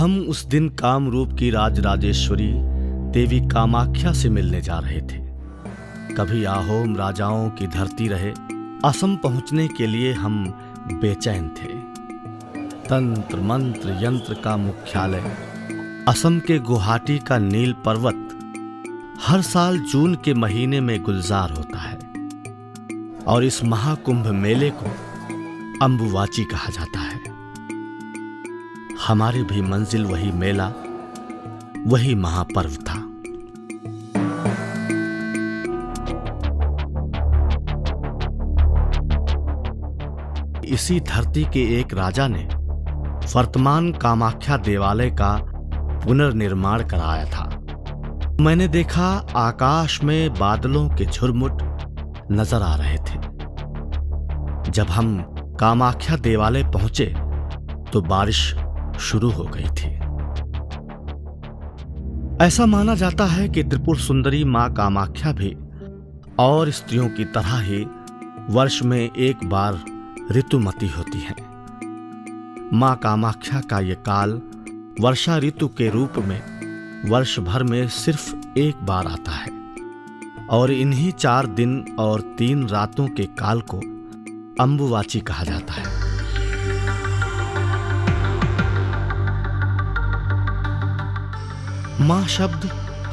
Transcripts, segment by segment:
हम उस दिन कामरूप की राजराजेश्वरी देवी कामाख्या से मिलने जा रहे थे। कभी आहोम राजाओं की धरती रहे, असम पहुंचने के लिए हम बेचैन थे। तंत्र मंत्र यंत्र का मुख्यालय असम के गुवाहाटी का नील पर्वत हर साल जून के महीने में गुलजार होता है और इस महाकुंभ मेले को अंबुवाची कहा जाता है। हमारी भी मंजिल वही मेला, वही महापर्व था। इसी धरती के एक राजा ने वर्तमान कामाख्या देवालय का पुनर्निर्माण कराया था। मैंने देखा आकाश में बादलों के झुरमुट नजर आ रहे थे। जब हम कामाख्या देवालय पहुंचे तो बारिश शुरू हो गई थी। ऐसा माना जाता है कि त्रिपुर सुंदरी मां कामाख्या भी और स्त्रियों की तरह ही वर्ष में एक बार ऋतुमती होती है। मां कामाख्या का ये काल वर्षा ऋतु के रूप में वर्ष भर में सिर्फ एक बार आता है और इन्हीं 4 दिन और 3 रातों के काल को अंबुवाची कहा जाता है। मां शब्द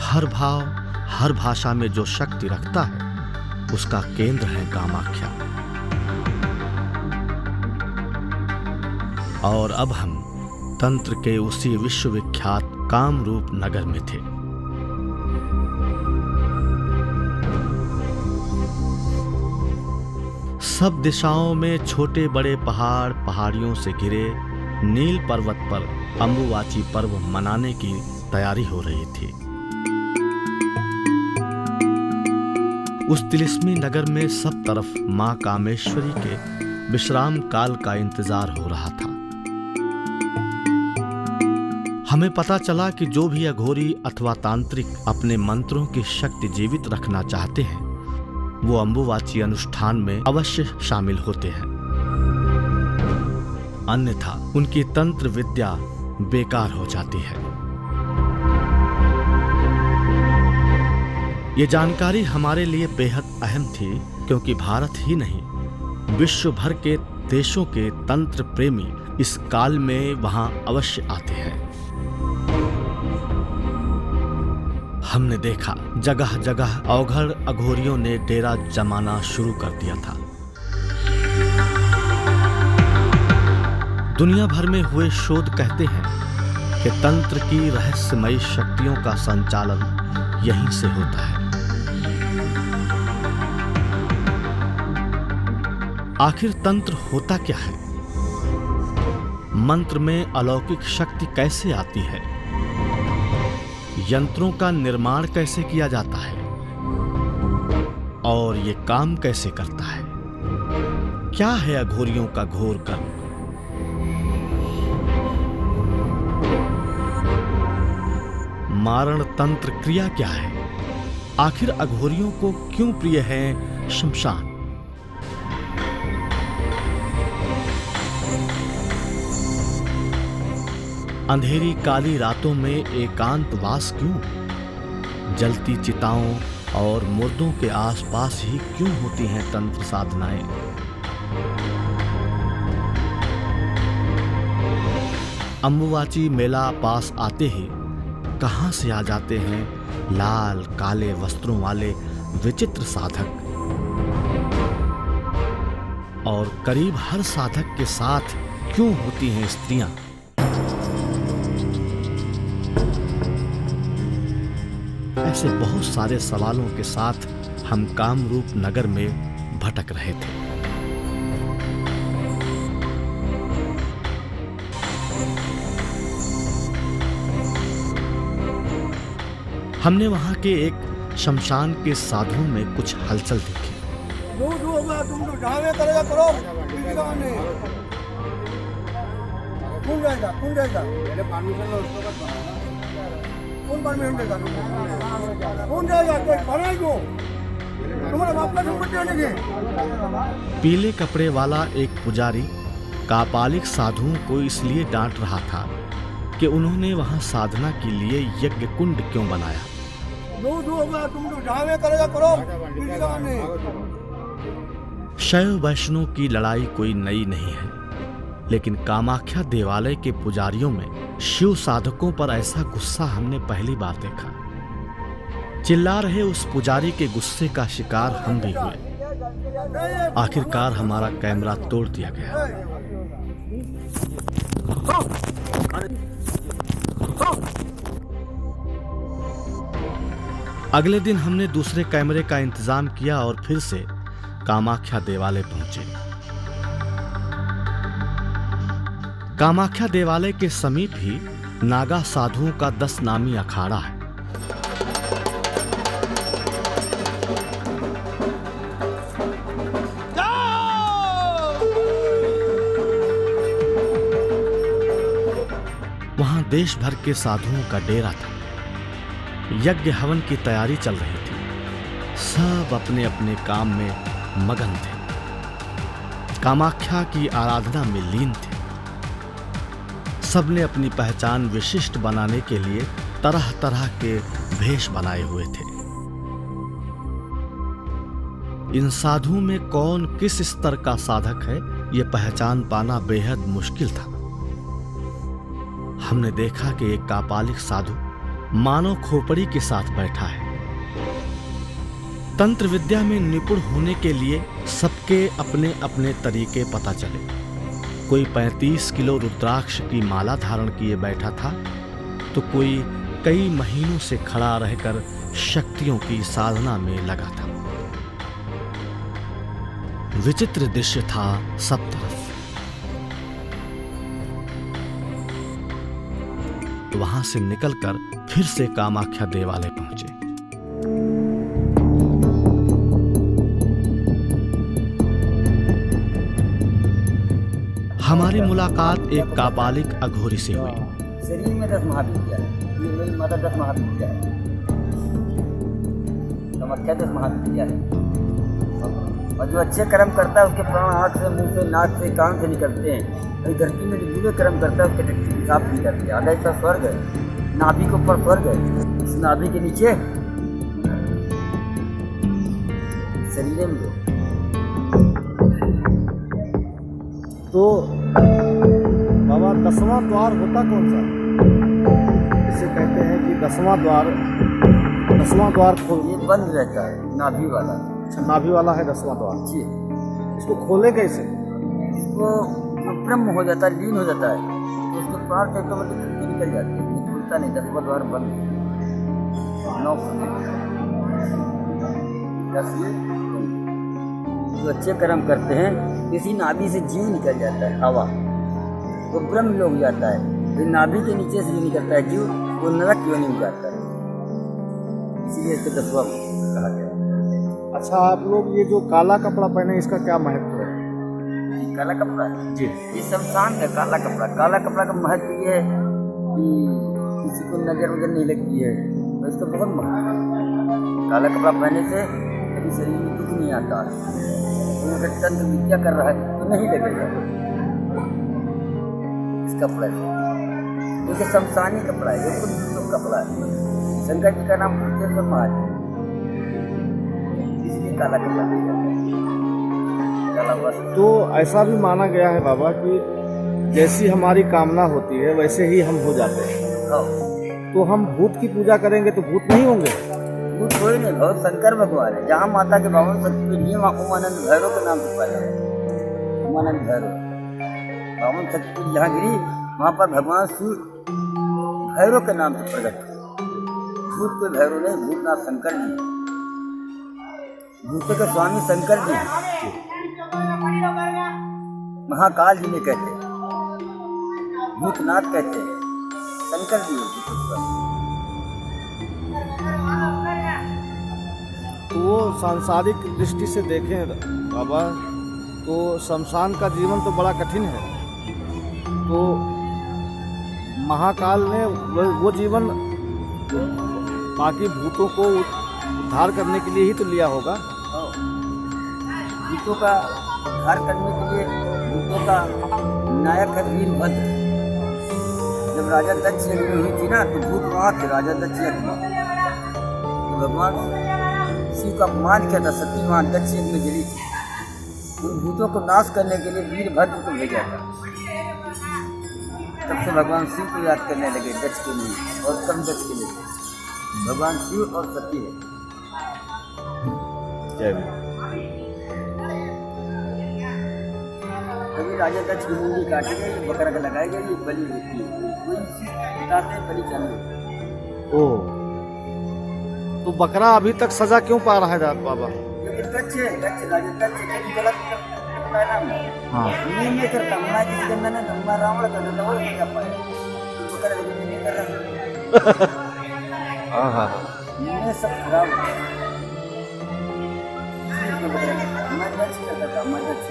हर भाव हर भाषा में जो शक्ति रखता है उसका केंद्र है कामाख्या। और अब हम तंत्र के उसी विश्वविख्यात कामरूप नगर में थे। सब दिशाओं में छोटे बड़े पहाड़, पहाड़ियों से घिरे नील पर्वत पर अंबुवाची पर्व मनाने की तैयारी हो रही थी। उस तिलिस्मी नगर में सब तरफ मां कामेश्वरी के विश्राम काल का इंतजार हो रहा था। हमें पता चला कि जो भी अघोरी अथवा तांत्रिक अपने मंत्रों की शक्ति जीवित रखना चाहते हैं वो अंबुवाची अनुष्ठान में अवश्य शामिल होते हैं, अन्यथा उनकी तंत्र विद्या बेकार हो जाती है। ये जानकारी हमारे लिए बेहद अहम थी क्योंकि भारत ही नहीं विश्व भर के देशों के तंत्र प्रेमी इस काल में वहां अवश्य आते हैं। हमने देखा जगह जगह अवघड़ अघोरियों ने डेरा जमाना शुरू कर दिया था। दुनिया भर में हुए शोध कहते हैं कि तंत्र की रहस्यमयी शक्तियों का संचालन यहीं से होता है। आखिर तंत्र होता क्या है? मंत्र में अलौकिक शक्ति कैसे आती है? यंत्रों का निर्माण कैसे किया जाता है और ये काम कैसे करता है? क्या है अघोरियों का घोर कर्म? मारण तंत्र क्रिया क्या है? आखिर अघोरियों को क्यों प्रिय है शमशान? अंधेरी काली रातों में एकांतवास क्यों? जलती चिताओं और मुर्दों के आसपास ही क्यों होती हैं तंत्र साधनाएं? अंबुवाची मेला पास आते ही कहां से आ जाते हैं लाल काले वस्त्रों वाले विचित्र साधक, और करीब हर साधक के साथ क्यों होती हैं स्त्रियां? ऐसे बहुत सारे सवालों के साथ हम कामरूप नगर में भटक रहे थे। हमने वहां के एक शमशान के साधुओं में कुछ हलचल देखी। पीले कपड़े वाला एक पुजारी कापालिक साधुओं को इसलिए डांट रहा था कि उन्होंने वहां साधना के लिए यज्ञ कुंड क्यों बनाया। शैव वैष्णव की लड़ाई कोई नई नहीं है, लेकिन कामाख्या देवालय के पुजारियों में शिव साधकों पर ऐसा गुस्सा हमने पहली बार देखा। चिल्ला रहे उस पुजारी के गुस्से का शिकार हम भी हुए। आखिरकार हमारा कैमरा तोड़ दिया गया। अगले दिन हमने दूसरे कैमरे का इंतजाम किया और फिर से कामाख्या देवालय पहुंचे। कामाख्या देवालय के समीप ही नागा साधुओं का 10 नामी अखाड़ा है। वहां देश भर के साधुओं का डेरा था। यज्ञ हवन की तैयारी चल रही थी। सब अपने अपने काम में मगन थे, कामाख्या की आराधना में लीन थे। सबने अपनी पहचान विशिष्ट बनाने के लिए तरह तरह के भेष बनाए हुए थे। इन साधुओं में कौन किस स्तर का साधक है, यह पहचान पाना बेहद मुश्किल था। हमने देखा कि एक कापालिक साधु मानव खोपड़ी के साथ बैठा है। तंत्र विद्या में निपुण होने के लिए सबके अपने अपने तरीके पता चले। कोई 35 किलो रुद्राक्ष की माला धारण किए बैठा था, तो कोई कई महीनों से खड़ा रहकर शक्तियों की साधना में लगा था। विचित्र दृश्य था सब तरफ। वहां से निकलकर फिर से कामाख्या देवालय पहुंचे। हमारी मुलाकात एक कापालिक अघोरी से हुई। शरीर में 10 महाविद्या है। ये मेरी माता 10 महाविद्या है। कामाख्या 10 महाविद्या है। और जो अच्छे कर्म करता है उसके प्राण आँख से, मुंह से, नाक से, कान से निकलते हैं। और धरती में जो बुरे कर्म करता है उसके टट्टी पेशाब निकलते हैं। आगे का स्वर्ग है, नाभि के ऊपर स्वर्ग है, इस नाभि के नीचे शरीर में। तो बाबा 10वां द्वार होता कौन सा? इसे कहते हैं कि 10वां द्वार ये बंद रहता है, नाभि वाला। अच्छा, नाभि वाला है 10वां द्वार जी। इसको खोले कैसे? इसको जो ब्रह्म हो जाता है, लीन हो जाता है, तो उसके प्राण से ऑटोमेटिक निकल जाते हैं। ये खुलता नहीं, 10वां द्वार बंद है। 9 जो अच्छे कर्म करते हैं, इसी नाभि से जीव निकल जाता है, हवा, वो ब्रह्म लोग जाता है। फिर नाभि के नीचे से जो निकलता है जीव, वो नरक योनि में जाता है। इसीलिए इसको 10वां कहा गया। अच्छा, आप लोग ये जो काला कपड़ा पहने, इसका क्या महत्व है? काला कपड़ा जी, ये शमशान है। काला कपड़ा का महत्व ये है कि किसी को नजर वजर नहीं लगती है, और इसका बहुत महत्व है। काला कपड़ा पहनने से कभी शरीर में दुख नहीं आता। अगर तंत्र विद्या कर रहा है तो नहीं लगेगा इस कपड़े से। ये शमशानी कपड़ा है, ये कुछ कपड़ा है। शंकर जी का नाम पुरुषोत्तम महाराज है, इसलिए काला कपड़ा दिया गया है, काला वस्त्र। तो ऐसा भी माना गया है बाबा कि जैसी हमारी कामना होती है वैसे ही हम हो जाते हैं। तो हम भूत की पूजा करेंगे तो भूत नहीं होंगे? भूत कोई नहीं, बहुत शंकर भगवान है। जहाँ माता के 52 शक्तिपीठ, वहाँ उमानंद भैरव के नाम से पाया है। उमानंद भैरव 52 शक्तिपीठ जहाँ गिरी, वहाँ पर भगवान शिव भैरव के नाम से प्रकट हुए। भूत कोई भैरव नहीं, भूतनाथ शंकर जी, भूतों के स्वामी शंकर जी, महाकाल जी ने कहते, भूतनाथ कहते हैं, शंकर जी भूत। तो वो सांसारिक दृष्टि से देखें बाबा, तो शमशान का जीवन तो बड़ा कठिन है। तो महाकाल ने वो जीवन बाकी भूतों को उद्धार करने के लिए ही तो लिया होगा। भूतों का उद्धार करने के लिए भूतों का नायक है वीरभद्र। जब राजा दक्ष यज्ञ में हुई थी ना, तो भूत वहाँ थे राजा दक्ष यज्ञ में। तो भगवान शिव का अपमान किया था, सती वहाँ दक्ष यज्ञ में जली थी। उन भूतों को नाश करने के लिए वीरभद्र को भेजा था। तब से भगवान शिव को याद करने लगे दक्ष के लिए और कम दक्ष के लिए। भगवान शिव और सती है। जय भीम। कभी राजा दक्ष की मुंडी काटी गई, बकरा का लगाई गई, बलि होती है। कोई बताते हैं बलि चालू। ओ, तो बकरा अभी तक सजा क्यों पा रहा है बाबा? लेकिन दक्ष राजा दक्ष कभी गलत करता है ना। हाँ, मैं नहीं करता, मैं किसी के मैंने धम्मा रावण कर देता वो नहीं कर पाया। तो बकरा लेकिन नहीं कर रहा। हाँ हाँ, मैं सब खराब है। मैं दक्ष करता था, मैं दक्ष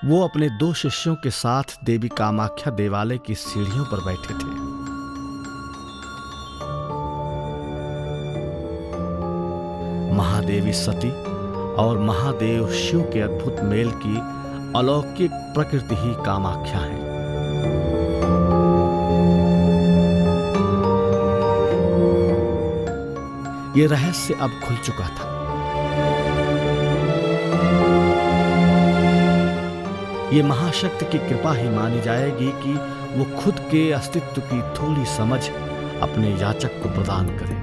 वो अपने 2 शिष्यों के साथ देवी कामाख्या देवालय की सीढ़ियों पर बैठे थे। महादेवी सती और महादेव शिव के अद्भुत मेल की अलौकिक प्रकृति ही कामाख्या है। ये रहस्य अब खुल चुका था। ये महाशक्ति की कृपा ही मानी जाएगी कि वो खुद के अस्तित्व की थोड़ी समझ अपने याचक को प्रदान करे।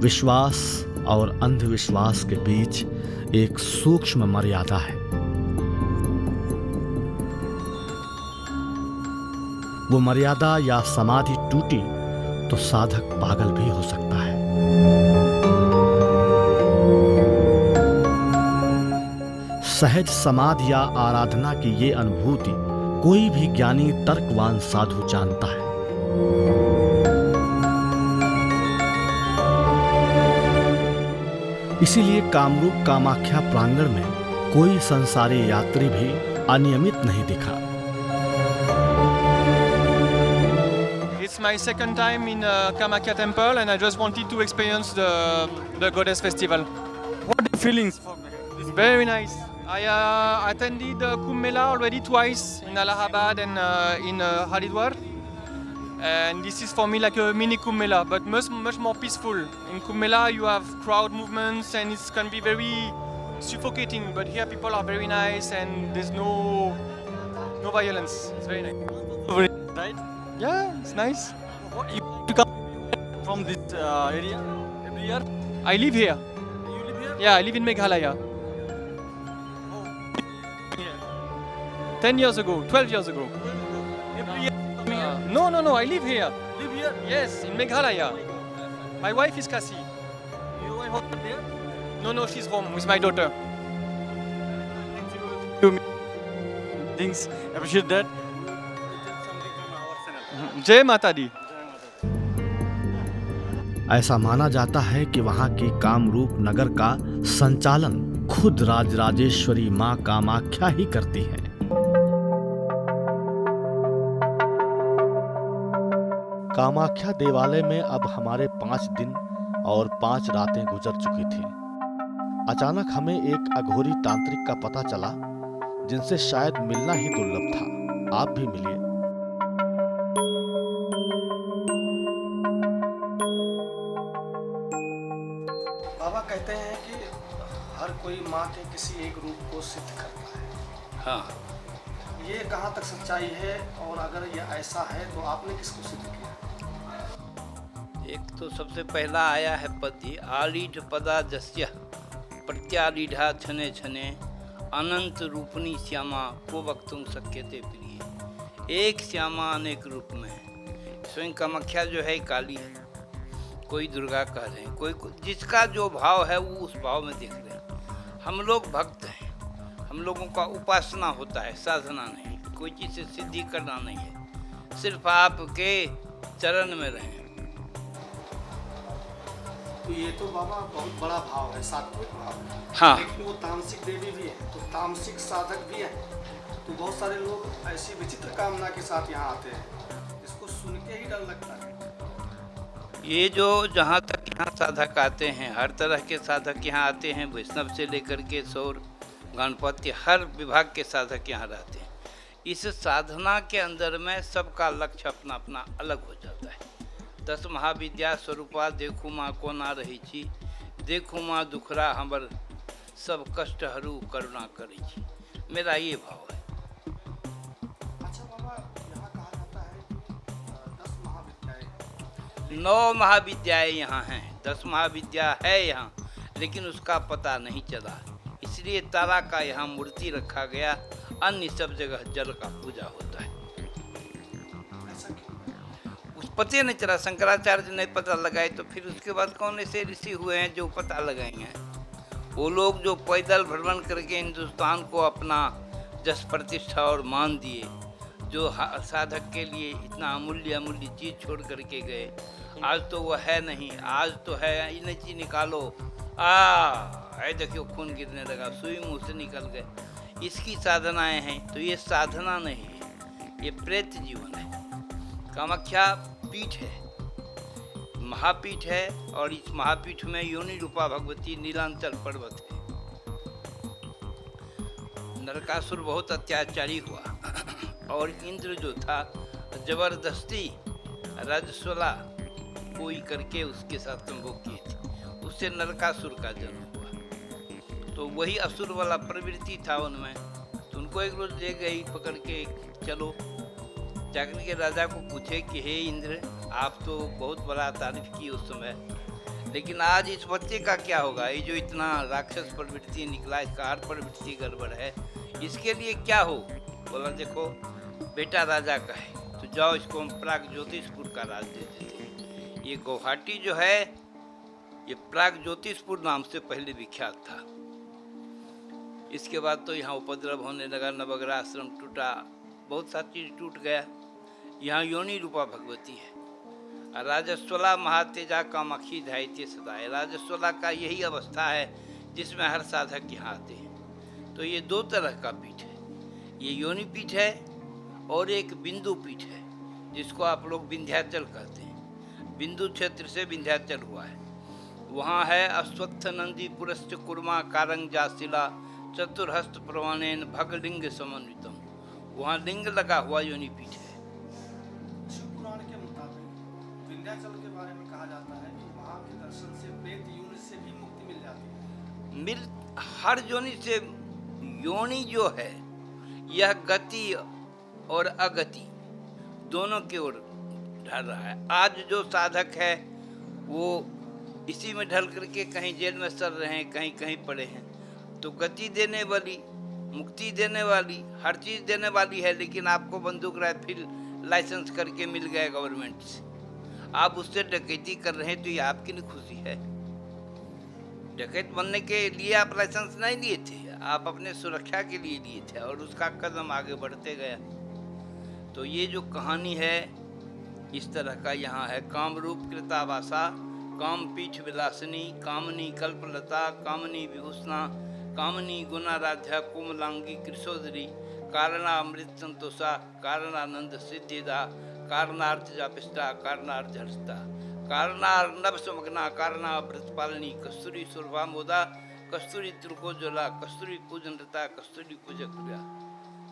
विश्वास और अंधविश्वास के बीच एक सूक्ष्म मर्यादा है। वो मर्यादा या समाधि टूटी तो साधक पागल भी हो सकता है। सहज समाधि या आराधना की ये अनुभूति कोई भी ज्ञानी तर्कवान साधु जानता है। इसीलिए कामरूप कामाख्या प्रांगण में कोई संसारी यात्री भी अनियमित नहीं दिखा। It's my second time in Kamakya temple and I just wanted to experience the goddess festival. What are the feelings for this? Very nice. I attended Kumbh Mela already twice in Allahabad and in Haridwar. And this is for me like a mini Kumbh Mela, but much more peaceful. In Kumbh Mela you have crowd movements and it can be very suffocating, but here people are very nice and there's no violence. It's very nice. Right? Yeah, it's nice. You come from this area every year? I live here. You live here? Yeah, I live in Meghalaya. Here. 10 years ago, 12 years ago. Every year? No, I live here. Live here? Yes, in Meghalaya. My wife is Kasi. Your wife was there? No, she's home with my daughter. Things appreciate that. Jai Mata Di. ऐसा माना जाता है कि वहां की कामरूप नगर का संचालन खुद राजराजेश्वरी मां कामाख्या ही करती है। कामाख्या देवालय में अब हमारे 5 दिन और 5 रातें गुजर चुकी थी। अचानक हमें एक अघोरी तांत्रिक का पता चला जिनसे शायद मिलना ही दुर्लभ था। आप भी मिलिए। बाबा कहते हैं कि हर कोई माँ के किसी एक रूप को सिद्ध करता है। हाँ, ये कहाँ तक सच्चाई है और अगर ये ऐसा है तो आपने किसको सिद्ध किया? एक तो सबसे पहला आया है पद्य आलीढ़ पदा जस्य प्रत्यालीढ़ा छने छने अनंत रूपनी श्यामा को वक्तुम शक्यते प्रिय। एक श्यामा अनेक रूप में है। स्वयं कामाख्या जो है काली है, कोई दुर्गा कह रहे हैं, कोई जिसका जो भाव है वो उस भाव में देख रहे हैं। हम लोग भक्त हैं, हम लोगों का उपासना होता है, साधना नहीं, कोई चीज़ से सिद्धि करना नहीं है, सिर्फ आपके चरण में रहें। तो ये तो बाबा बहुत बड़ा भाव है, सात्विक भाव है। हाँ। लेकिन वो तामसिक देवी भी है, तो तामसिक साधक भी है। तो बहुत सारे लोग ऐसी विचित्र कामना के साथ यहाँ आते हैं, इसको सुन के ही डर लगता है। ये जो जहाँ तक यहाँ साधक आते हैं, हर तरह के साधक यहाँ आते हैं, वैष्णव से लेकर के सौर गणपति हर विभाग के साधक यहाँ रहते हैं। इस साधना के अंदर में सबका लक्ष्य अपना अपना अलग हो जाता है। 10 महाविद्या स्वरूपा देखू माँ को ना रही छी, देखू माँ दुखरा हमर सब कष्ट हरू करुणा करी छी। मेरा ये भाव है। अच्छा बाबा, यहाँ कहा जाता है कि 10 महाविद्याएं 9 महाविद्याएं यहाँ हैं, 10 महाविद्या है यहाँ, लेकिन उसका पता नहीं चला। इसलिए तारा का यहाँ मूर्ति रखा गया, अन्य सब जगह जल का पूजा होता है। उस पते नहीं चला, शंकराचार्य ने पता लगाए तो फिर उसके बाद कौन ऐसे ऋषि हुए हैं जो पता लगाएंगे? वो लोग जो पैदल भ्रमण करके हिंदुस्तान को अपना जस प्रतिष्ठा और मान दिए, जो साधक के लिए इतना अमूल्य अमूल्य चीज छोड़ करके गए, आज तो वह है नहीं, आज तो है इन्हें चीज निकालो, है देखियो खून गिरने लगा, सुई मुंह से निकल गए। इसकी साधनाएं हैं, तो ये साधना नहीं है, ये प्रेत जीवन है। कामाख्या पीठ है, महापीठ है, और इस महापीठ में योनि रूपा भगवती नीलांचल पर्वत है। नरकासुर बहुत अत्याचारी हुआ और इंद्र जो था जबरदस्ती राजस्वला कोई करके उसके साथ संभोग किए थे, उससे नरकासुर का जन्म हुआ। तो वही असुर वाला प्रवृत्ति था उनमें, तो उनको एक रोज ले गई पकड़ के, चलो जाकर के राजा को पूछे कि हे इंद्र, आप तो बहुत बड़ा तारीफ की उस समय, लेकिन आज इस बच्चे का क्या होगा? ये जो इतना राक्षस प्रवृत्ति निकला, इसका हर प्रवृत्ति गड़बड़ है, इसके लिए क्या हो? बोला देखो बेटा राजा का है, तो जाओ इसको हम प्राग ज्योतिषपुर का राज दे देते हैं। ये गुवाहाटी जो है, ये प्राग ज्योतिषपुर नाम से पहले विख्यात था। इसके बाद तो यहाँ उपद्रव होने लगा, नवग्रह आश्रम टूटा, बहुत सा चीज टूट गया। यहाँ योनि रूपा भगवती है। राजस्वला महातेजा कामाक्षी ध्यायते सदा है। राजस्वला का यही अवस्था है जिसमें हर साधक यहाँ आते हैं। तो ये 2 तरह का पीठ है, ये योनि पीठ है और एक बिंदु पीठ है, जिसको आप लोग विंध्याचल कहते हैं। बिंदु क्षेत्र से विंध्याचल हुआ है। वहाँ है अश्वत्थ नंदी पुरस्त कुर्मा कारंग जाशिला चतुर्हस्त प्रमाणेन भगलिंग समन्वितम। वहाँ लिंग लगा हुआ योनि पीठ है। शिव पुराण के मुताबिक विंध्याचल के बारे में कहा जाता है कि वहाँ के दर्शन से प्रेत योनि से भी मुक्ति मिल जाती है। हर योनि से। योनि जो है यह गति और अगति दोनों की ओर ढल रहा है। आज जो साधक है वो इसी में ढल करके कहीं जेल में सड़ रहे हैं, कहीं कहीं पड़े हैं। तो गति देने वाली, मुक्ति देने वाली, हर चीज़ देने वाली है, लेकिन आपको बंदूक राइफल लाइसेंस करके मिल गया गवर्नमेंट से, आप उससे डकैती कर रहे हैं, तो ये आपकी नहीं खुशी है? डकैत बनने के लिए आप लाइसेंस नहीं लिए थे, आप अपने सुरक्षा के लिए लिए थे, और उसका कदम आगे बढ़ते गया। तो ये जो कहानी है इस तरह का यहाँ है। कामरूप कृतावासा, काम पीठ विलासिनी, कामनी कल्पलता, कामनी विभूषणा, कामनी गुणाराध्या कोमलांगी कृशोदरी, कारणामृत संतोषा, कारणानंद सिद्धिदा, कारणार्थ जापिष्टा, कारणार्थ हर्षता, कारणार्णव समग्ना, कारणावृतपालिनी, कस्तूरी सुरभा मोदा, कस्तूरी त्रिकोज्वला, कस्तूरी पूजनरता, कस्तूरी पूजक प्रिया,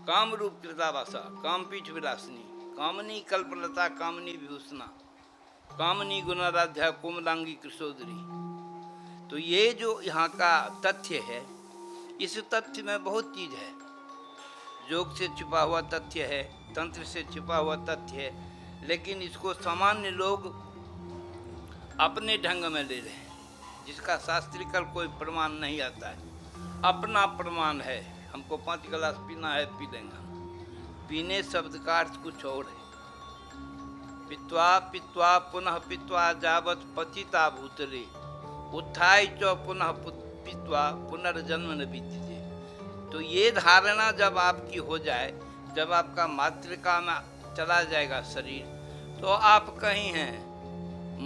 कामरूप कृतावासा, कामपीठ विलासिनी, कामनी कल्पलता, कामनी विभूषणा, कामनी गुणाराध्या कोमलांगी कृशोदरी। तो ये जो यहाँ का तथ्य है, इस तथ्य में बहुत चीज है। योग से छिपा हुआ तथ्य है, तंत्र से छिपा हुआ तथ्य है, लेकिन इसको सामान्य लोग अपने ढंग में ले रहे हैं, जिसका शास्त्रिकल कोई प्रमाण नहीं आता है। अपना प्रमाण है, हमको 5 गिलास पीना है, पी लेंगे। पीने शब्द का अर्थ कुछ और है। पित्वा पित्वा पुनः पित्वा जावत पतिता भूतले, उत्थाय च पुनः पित्वा पुनर्जन्म न बीतते। तो ये धारणा जब आपकी हो जाए, जब आपका मातृका में चला जाएगा शरीर, तो आप कहीं हैं,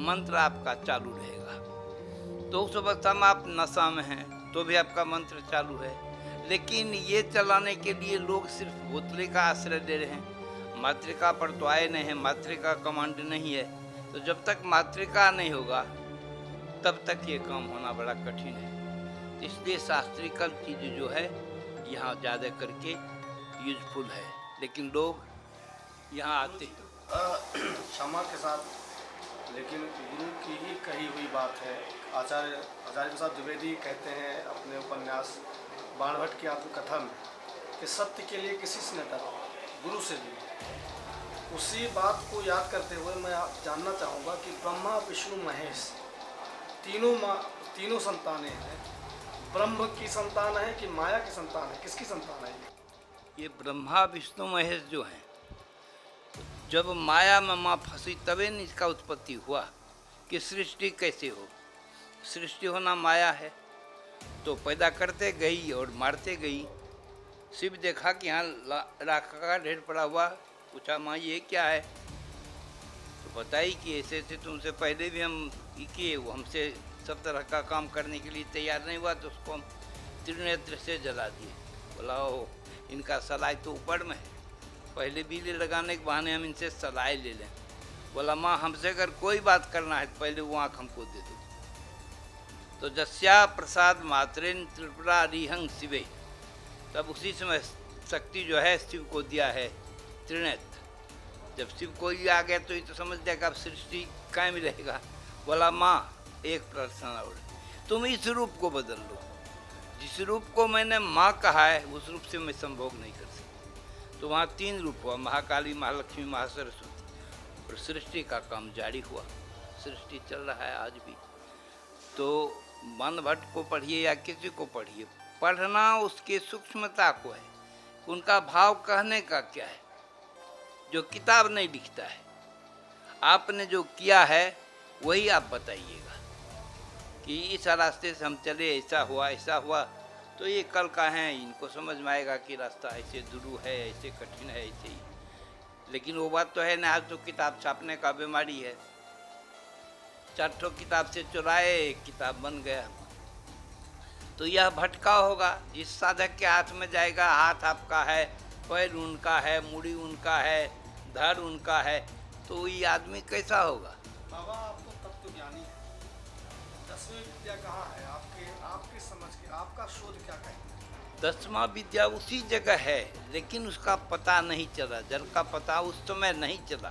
मंत्र आपका चालू रहेगा। तो उस अवस्था में आप नशा में हैं तो भी आपका मंत्र चालू है। लेकिन ये चलाने के लिए लोग सिर्फ बोतले का आश्रय ले रहे हैं, मातृका पर तो आए नहीं हैं, मातृका कमांड नहीं है, तो जब तक मातृका नहीं होगा तब तक ये काम होना बड़ा कठिन है। इसलिए शास्त्रीकल चीज जो है यहाँ ज़्यादा करके यूजफुल है, लेकिन लोग यहाँ आते क्षमा के साथ, लेकिन गुरु की ही कही हुई बात है। आचार्य प्रसाद द्विवेदी कहते हैं अपने उपन्यास बाणभट्ट की आत्मकथा में कि सत्य के लिए किसी से न डरो, गुरु से भी। उसी बात को याद करते हुए मैं आप जानना चाहूँगा कि ब्रह्मा विष्णु महेश तीनों संतानें हैं, ब्रह्म की संतान है कि माया की संतान है, किसकी संतान है? ये ब्रह्मा विष्णु महेश जो हैं, जब माया में माँ फंसी तभी न इसका उत्पत्ति हुआ कि सृष्टि कैसे हो। सृष्टि होना माया है, तो पैदा करते गई और मारते गई। शिव देखा कि यहाँ राख का ढेर पड़ा हुआ, पूछा माँ ये क्या है, तो बताई कि ऐसे ऐसे तुमसे पहले भी हम किए, वो हमसे सब तरह का काम करने के लिए तैयार नहीं हुआ, तो उसको हम त्रिनेत्र से जला दिए। बोला ओ इनका सलाई तो ऊपर में है, पहले बिजली लगाने के बहाने हम इनसे सलाई ले लें। बोला माँ हमसे अगर कोई बात करना है तो पहले वो आँख हमको दे दो। तो जस्या प्रसाद मात्रेन त्रिपुरा रिहंग शिवे, तब उसी समय शक्ति जो है शिव को दिया है त्रिनेत्र। जब शिव को ही आ गया तो ये तो समझ जाएगा अब सृष्टि कायम रहेगा। बोला माँ एक प्रार्थना और, तुम इस रूप को बदल लो, जिस रूप को मैंने माँ कहा है उस रूप से मैं संभोग नहीं कर सकती। तो वहाँ 3 रूप हुआ, महाकाली, महालक्ष्मी, महासरस्वती, और सृष्टि का काम जारी हुआ। सृष्टि चल रहा है आज भी। तो बाणभट्ट को पढ़िए या किसी को पढ़िए, पढ़ना उसके सूक्ष्मता को है, उनका भाव कहने का क्या है, जो किताब नहीं लिखता है। आपने जो किया है वही आप बताइएगा कि इस रास्ते से हम चले, ऐसा हुआ, तो ये कल का है, इनको समझ में आएगा कि रास्ता ऐसे दुरू है, ऐसे कठिन है, ऐसे ही। लेकिन वो बात तो है ना, आज तो किताब छापने का बीमारी है। 4 किताब से चुराए, एक किताब बन गया। तो यह भटका होगा, जिस साधक के हाथ में जाएगा, हाथ आपका है, पैर उनका है, मुड़ी उनका है, धड़ उनका है, तो ये आदमी कैसा होगा? बाबा आप तो तत्वज्ञानी है, 10वीं विद्या कहाँ है आपके समझ के, आपका शोध क्या कहता है? 10वां विद्या उसी जगह है, लेकिन उसका पता नहीं चला, जल का पता उस समय नहीं चला।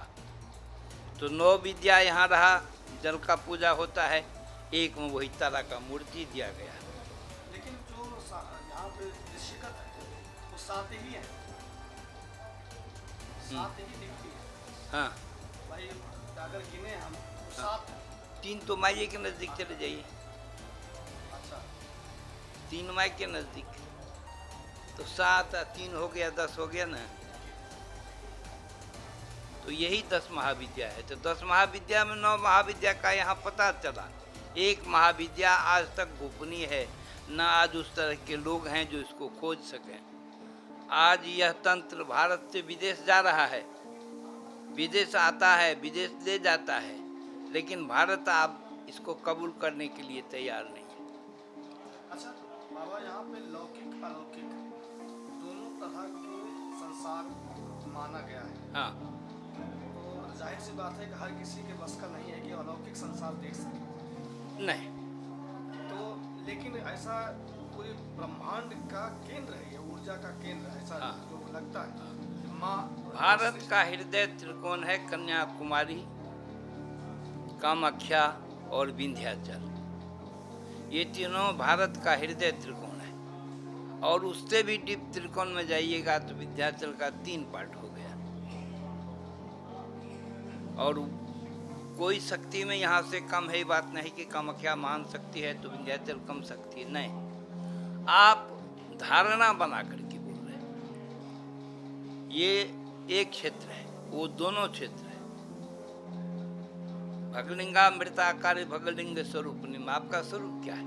तो 9 विद्या यहाँ रहा, जल का पूजा होता है, एक में वही तारा का मूर्ति दिया गया। लेकिन जो यहाँ पे ऋषिकत है वो 7 ही है, 7 ही दिखती है। हाँ भाई अगर गिने हम 7 है। 3 तो माई के नज़दीक चले जाइए, अच्छा 3 माई के नज़दीक, तो 7 और 3 हो गया, 10 हो गया ना। तो यही 10 महाविद्या है। तो 10 महाविद्या में 9 महाविद्या का यहाँ पता चला। एक महाविद्या आज तक गोपनीय है, न आज उस तरह के लोग हैं जो इसको खोज सकें। आज यह तंत्र भारत से विदेश जा रहा है, विदेश आता है, विदेश ले जाता है, लेकिन भारत आप इसको कबूल करने के लिए तैयार नहीं है। अच्छा बाबा, यहाँ पे लौकिक अलौकिक दोनों तरह के संसार माना गया है। हाँ, तो जाहिर सी बात है कि हर किसी के बस का नहीं है कि अलौकिक संसार देख सके। नहीं, तो लेकिन ऐसा पूरे ब्रह्मांड का केंद्र है, ये ऊर्जा का केंद्र है, ऐसा हाँ। जो लगता है कि माँ भारत का हृदय त्रिकोण है कन्याकुमारी, कामाख्या और विंध्याचल। ये तीनों भारत का हृदय त्रिकोण है। और उससे भी डीप त्रिकोण में जाइएगा तो विंध्याचल का 3 पार्ट हो गया। और कोई शक्ति में यहाँ से कम है, बात नहीं कि कामाख्या महान शक्ति है तो विंध्याचल कम शक्ति है, नहीं। आप धारणा बना करके बोल रहे हैं। ये एक क्षेत्र है, वो दोनों क्षेत्र है। भगलिंगा मृताकार भगलिंग स्वरूप निम, आपका स्वरूप क्या है?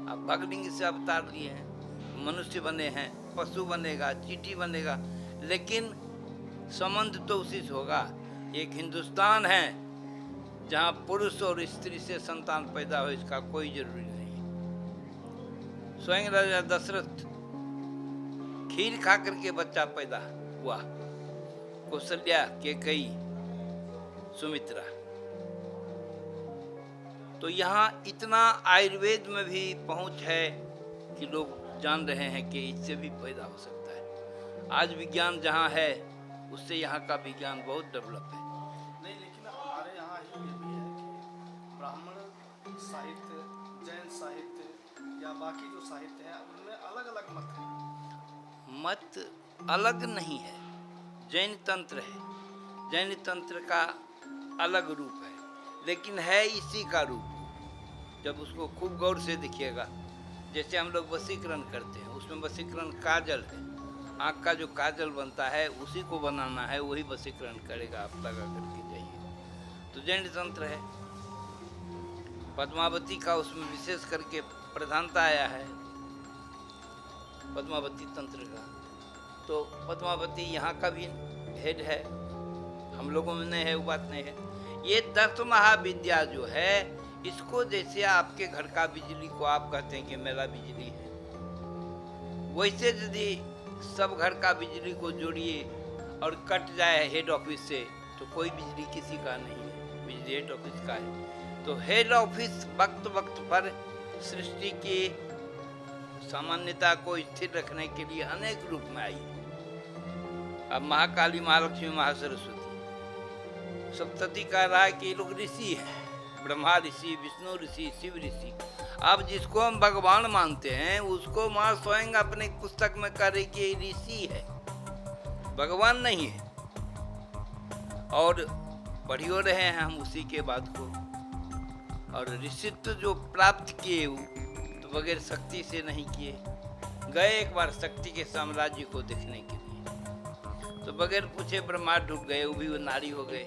आप भगलिंग से अवतार लिए हैं, मनुष्य बने हैं, पशु बनेगा, चींटी बनेगा, लेकिन संबंध तो उसी से होगा। एक हिंदुस्तान है जहाँ पुरुष और स्त्री से संतान पैदा हो, इसका कोई जरूरी नहीं। स्वयं राजा दशरथ खीर खा करके बच्चा पैदा हुआ, कौशल्या, केकई, सुमित्रा। तो यहाँ इतना आयुर्वेद में भी पहुँच है कि लोग जान रहे हैं कि इससे भी पैदा हो सकता है। आज विज्ञान जहाँ है उससे यहाँ का विज्ञान बहुत डेवलप है। नहीं, लेकिन हमारे यहाँ ये भी है कि ब्राह्मण साहित्य, जैन साहित्य या बाकी जो साहित्य है उनमें अलग अलग मत है। मत अलग नहीं है, जैन तंत्र है, जैन तंत्र का अलग रूप है, लेकिन है इसी का रूप। जब उसको खूब गौर से देखिएगा, जैसे हम लोग वशीकरण करते हैं, उसमें वशीकरण काजल है, आँख का जो काजल बनता है उसी को बनाना है, वही वशीकरण करेगा, आप लगा करके जाइए। तो जैन तंत्र है। पद्मावती का उसमें विशेष करके प्रधानता आया है, पद्मावती तंत्र का। तो पद्मावती यहाँ का भी हेड है, हम लोगों में नहीं है, वो बात नहीं है। ये 10 महाविद्या जो है, इसको जैसे आपके घर का बिजली को आप कहते हैं कि मेरा बिजली है, वैसे यदि सब घर का बिजली को जोड़िए और कट जाए हेड ऑफिस से, तो कोई बिजली किसी का नहीं है, बिजली हेड ऑफिस का है। तो हेड ऑफिस वक्त वक्त पर सृष्टि की सामान्यता को स्थिर रखने के लिए अनेक रूप में आई। अब महाकाली, महालक्ष्मी, महासरस्वती, सप्तती का रहा है कि ये लोग ऋषि हैं, ब्रह्मा ऋषि, विष्णु ऋषि, शिव ऋषि। अब जिसको हम भगवान मानते हैं उसको माँ स्वयं अपने पुस्तक में कह रही कि ऋषि है, भगवान नहीं है। और पढ़ियो रहे हैं हम उसी के बात को। और ऋषित्व जो प्राप्त किए तो बगैर शक्ति से नहीं किए। गए एक बार शक्ति के साम्राज्य को देखने के लिए, तो बगैर पूछे ब्रह्मा ढूंढ गए, वो भी वो नारी हो गए।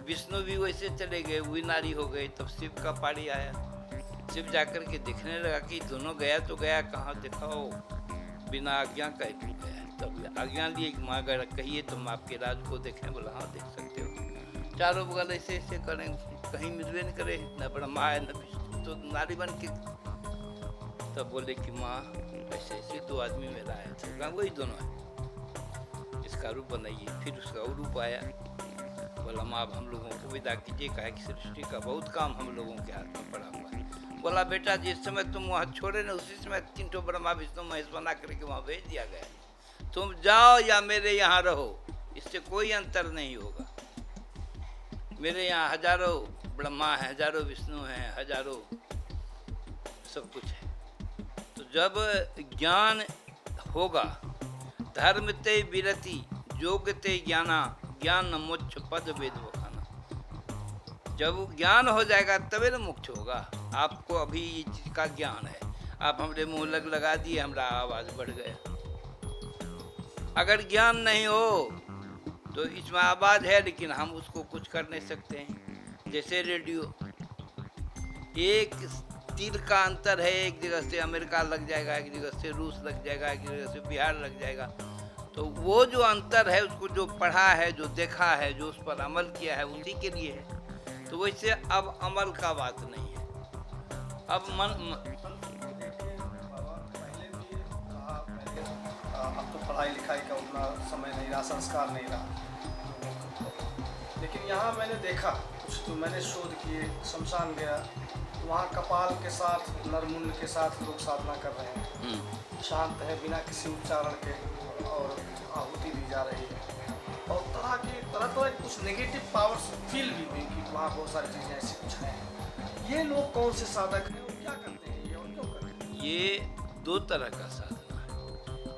विष्णु भी वैसे चले गए, वो भी नारी हो गए। तब शिव का पारी आया, शिव जाकर के देखने लगा कि दोनों गया तो गया कहाँ, दिखाओ, बिना आज्ञा का टूट गया। तब आज्ञा लिए कि माँ अगर कहिए तो हम आपके राज को देखें। बोला हाँ देख सकते हो। चारों बगल ऐसे ऐसे करें, कहीं मिलवे न करे, न ब्रह्मा है न विष्णु, तो नारी बन के। तब बोले कि माँ ऐसे ऐसे 2 आदमी मेरा आए थे, वही दोनों है, इसका रूप बनाइए। फिर उसका वो रूप आया। बोला माँ अब हम लोगों को विदा कीजिए, कहा कि सृष्टि का बहुत काम हम लोगों के हाथ में पड़ा हुआ है। बोला बेटा जिस समय तुम वहाँ छोड़े ना, उसी समय 3 ब्रह्मा विष्णु महेश बना करके वहाँ भेज दिया गया। तुम जाओ या मेरे यहाँ रहो, इससे कोई अंतर नहीं होगा। मेरे यहाँ हजारों ब्रह्मा हैं, हजारों विष्णु हैं, हजारों सब कुछ है। तो जब ज्ञान होगा, धर्म ते विरति योग ते ज्ञाना, ज्ञान मोक्ष पद वेद बखाना। जब ज्ञान हो जाएगा तभी न मोक्ष होगा। आपको अभी ये चीज का ज्ञान है, आप हमरे मुंह लगा दिए, हमारा आवाज बढ़ गया। अगर ज्ञान नहीं हो तो इसमें आवाज है लेकिन हम उसको कुछ कर नहीं सकते हैं। जैसे रेडियो, एक तीर का अंतर है, एक जगह से अमेरिका लग जाएगा, एक जगह से रूस लग जाएगा, एक जगह से बिहार लग जाएगा। तो वो जो अंतर है उसको जो पढ़ा है, जो देखा है, जो उस पर अमल किया है, उसी के लिए है। तो वैसे अब अमल का बात नहीं है। अब अब तो पढ़ाई लिखाई का उतना समय नहीं रहा, संस्कार नहीं रहा। लेकिन यहाँ मैंने देखा कुछ, तो मैंने शोध किए, शमशान गया, वहाँ कपाल के साथ, नरमुंड के साथ लोग साधना कर रहे हैं, शांत है, बिना किसी उच्चारण के, और आहुति दी जा रही है। और तरह के कुछ नेगेटिव पावर्स फील भी हुई कि वहाँ बहुत सारी चीज़ें ऐसी कुछ हैं। ये लोग कौन से साधक हैं और क्या करते हैं ये और क्यों करते हैं? ये 2 तरह का साधना है।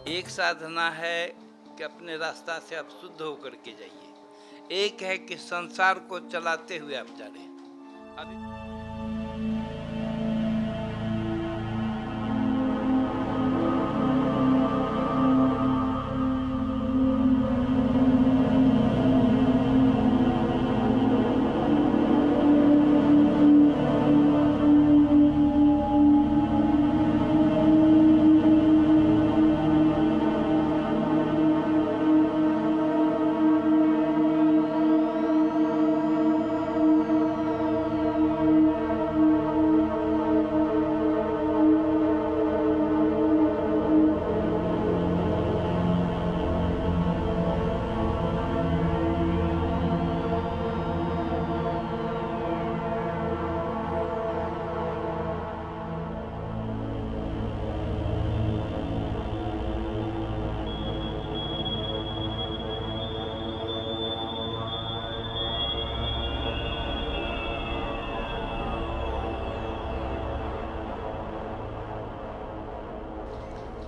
एक साधना है कि अपने रास्ता से आप शुद्ध होकर के जाइए। एक है कि संसार को चलाते हुए आप जा रहे हैं। अभी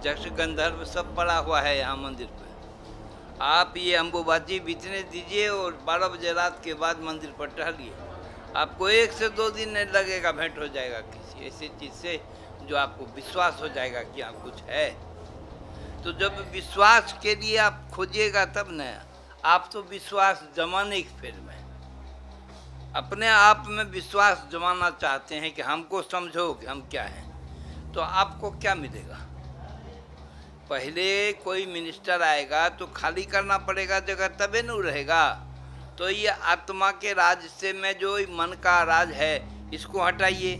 यक्ष गंधर्व सब पड़ा हुआ है यहाँ मंदिर पे। आप ये अम्बुबाची बीतने दीजिए और 12 बजे रात के बाद मंदिर पर टहलिए, आपको 1 से 2 दिन नहीं लगेगा, भेंट हो जाएगा किसी ऐसी चीज़ से जो आपको विश्वास हो जाएगा कि हाँ कुछ है। तो जब विश्वास के लिए आप खोजिएगा तब न, आप तो विश्वास जमाने की फेर में, अपने आप में विश्वास जमाना चाहते हैं कि हमको समझो कि हम क्या हैं, तो आपको क्या मिलेगा? पहले कोई मिनिस्टर आएगा तो खाली करना पड़ेगा जगह, तबे न रहेगा। तो ये आत्मा के राज से में जो मन का राज है इसको हटाइए,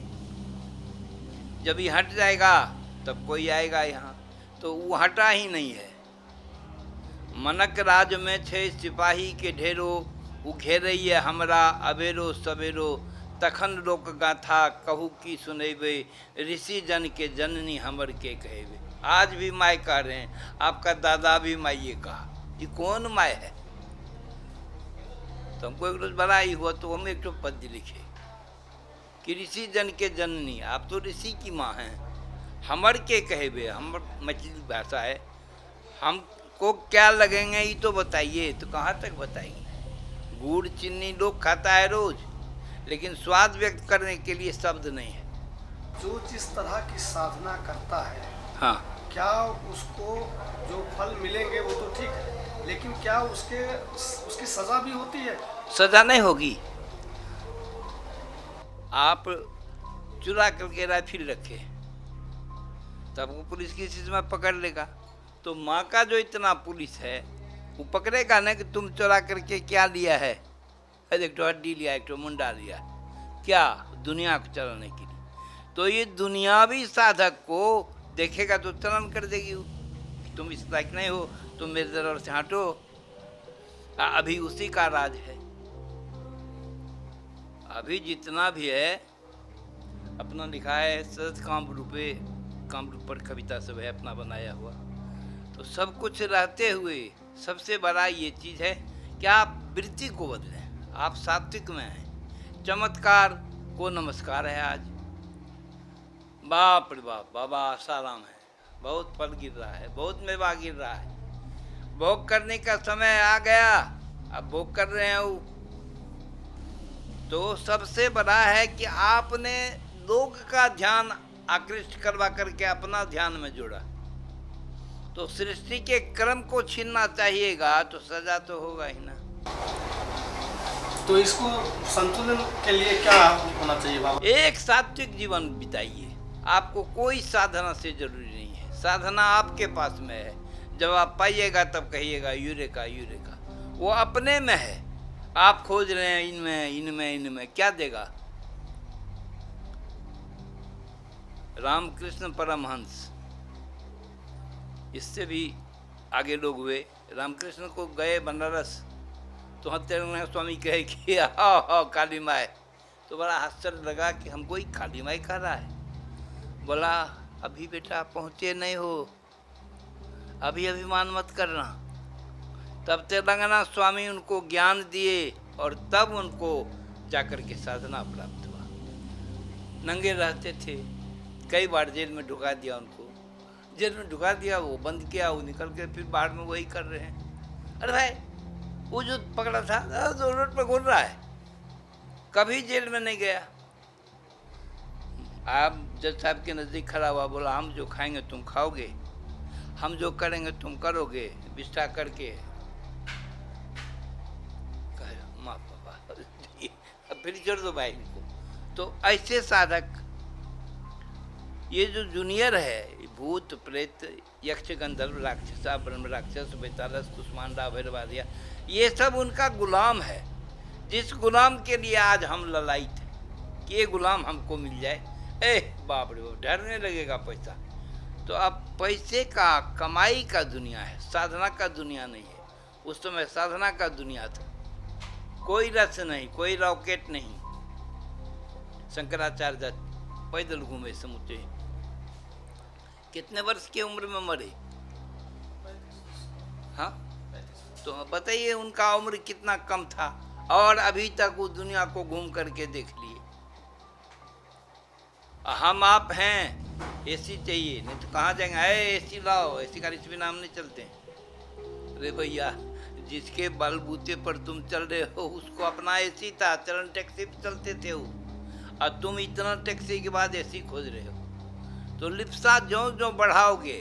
जब ये हट जाएगा तब कोई आएगा यहाँ, तो वो हटा ही नहीं है। मनक राज में 6 सिपाही के ढेरों, वो घेरइए हमरा अबेरो सवेरो, तखन लोक गाथा कहू की सुनेबे, ऋषि जन के जननी हमर के कहेबे। आज भी माय कह रहे हैं, आपका दादा भी माइये कहा, ये कौन माय है? तो हमको एक रोज बड़ा ही हुआ तो हम एक पद्य लिखे कि ऋषि जन के जननी, आप तो ऋषि की माँ हैं, हमर के कहेबे, हमर मछली भाषा है, हमको क्या लगेंगे ये तो बताइए। तो कहाँ तक बताइए? गुड़ चीनी लोग खाता है रोज, लेकिन स्वाद व्यक्त करने के लिए शब्द नहीं है। जो जिस तरह की साधना करता है, हाँ, क्या उसको जो फल मिलेंगे वो तो ठीक है, लेकिन क्या उसकी सजा भी होती है? सजा नहीं होगी। आप चुरा करके राइफल रखे तब वो पुलिस किसी चीज में पकड़ लेगा, तो माँ का जो इतना पुलिस है वो पकड़ेगा ना कि तुम चुरा करके क्या लिया है, एक तो हड्डी लिया, एक तो मुंडा लिया, क्या दुनिया को चलाने के लिए। तो ये दुनियावी साधक को देखेगा तो चलन कर देगी वो, तुम इस लायक नहीं हो, तुम मेरे दरबार से हटो। अभी उसी का राज है। अभी जितना भी है अपना लिखा है, सत काम रूपे, काम रूप पर कविता सब है अपना बनाया हुआ। तो सब कुछ रहते हुए सबसे बड़ा ये चीज़ है कि आप वृत्ति को बदलें, आप सात्विक में हैं। चमत्कार को नमस्कार है आज, बाप रे बाप, बाबा आसाराम है, बहुत फल गिर रहा है, बहुत मेवा गिर रहा है, भोग करने का समय आ गया, अब भोग कर रहे हैं वो। तो सबसे बड़ा है कि आपने लोग का ध्यान आकृष्ट करवा करके अपना ध्यान में जोड़ा, तो सृष्टि के क्रम को छीनना चाहिएगा तो सजा तो होगा ही ना। तो इसको संतुलन के लिए क्या होना चाहिए बाबा? एक सात्विक जीवन बिताइए, आपको कोई साधना से जरूरी नहीं है, साधना आपके पास में है। जब आप पाइएगा तब कहिएगा यूरेका यूरेका, वो अपने में है। आप खोज रहे हैं इनमें इनमें इनमें, क्या देगा? रामकृष्ण परमहंस, इससे भी आगे लोग हुए। रामकृष्ण को गए बनारस, तो सत्यनारायण स्वामी कहे कि आओ काली माई, तो बड़ा आश्चर्य लगा कि हमको ही काली माई कह रहा है। बोला अभी बेटा पहुँचे नहीं हो, अभी अभिमान मत करना। तब तेलंगाना स्वामी उनको ज्ञान दिए और तब उनको जाकर के साधना प्राप्त हुआ। नंगे रहते थे, कई बार जेल में ढुका दिया उनको, जेल में ढुका दिया, वो बंद किया, वो निकल के फिर बाहर में वही कर रहे हैं। अरे भाई वो जो पकड़ा था तो रोड पर घूम रहा है, कभी जेल में नहीं गया। आप जज साहब के नज़दीक खड़ा हुआ, बोला हम जो खाएंगे तुम खाओगे, हम जो करेंगे तुम करोगे, विष्ठा करके माँ बाबा फिर छोड़ दो भाई इनको। तो ऐसे साधक, ये जो जूनियर है, भूत प्रेत यक्ष गंधर्व राक्षसा ब्रह्म राक्षस बेतारस कुष्मांडा भैरवादिया, ये सब उनका गुलाम है, जिस गुलाम के लिए आज हम ललायित हैं कि ये गुलाम हमको मिल जाए। बाप रे बाप, डरने लगेगा पैसा। तो अब पैसे का, कमाई का दुनिया है, साधना का दुनिया नहीं है। उस समय साधना का दुनिया था, कोई रस नहीं, कोई रॉकेट नहीं। शंकराचार्य पैदल घूमे समुद्र। कितने वर्ष की उम्र में मरे? हाँ, तो बताइए उनका उम्र कितना कम था और अभी तक वो दुनिया को घूम करके देख लिए। हम आप हैं एसी चाहिए, नहीं तो कहाँ जाएंगे, अरे एसी लाओ, एसी का इसमें नाम नहीं चलते। अरे भैया, जिसके बलबूते पर तुम चल रहे हो उसको अपना एसी था, चरण टैक्सी पे चलते थे वो, और तुम इतना टैक्सी के बाद एसी खोज रहे हो। तो लिप्सा जो जो बढ़ाओगे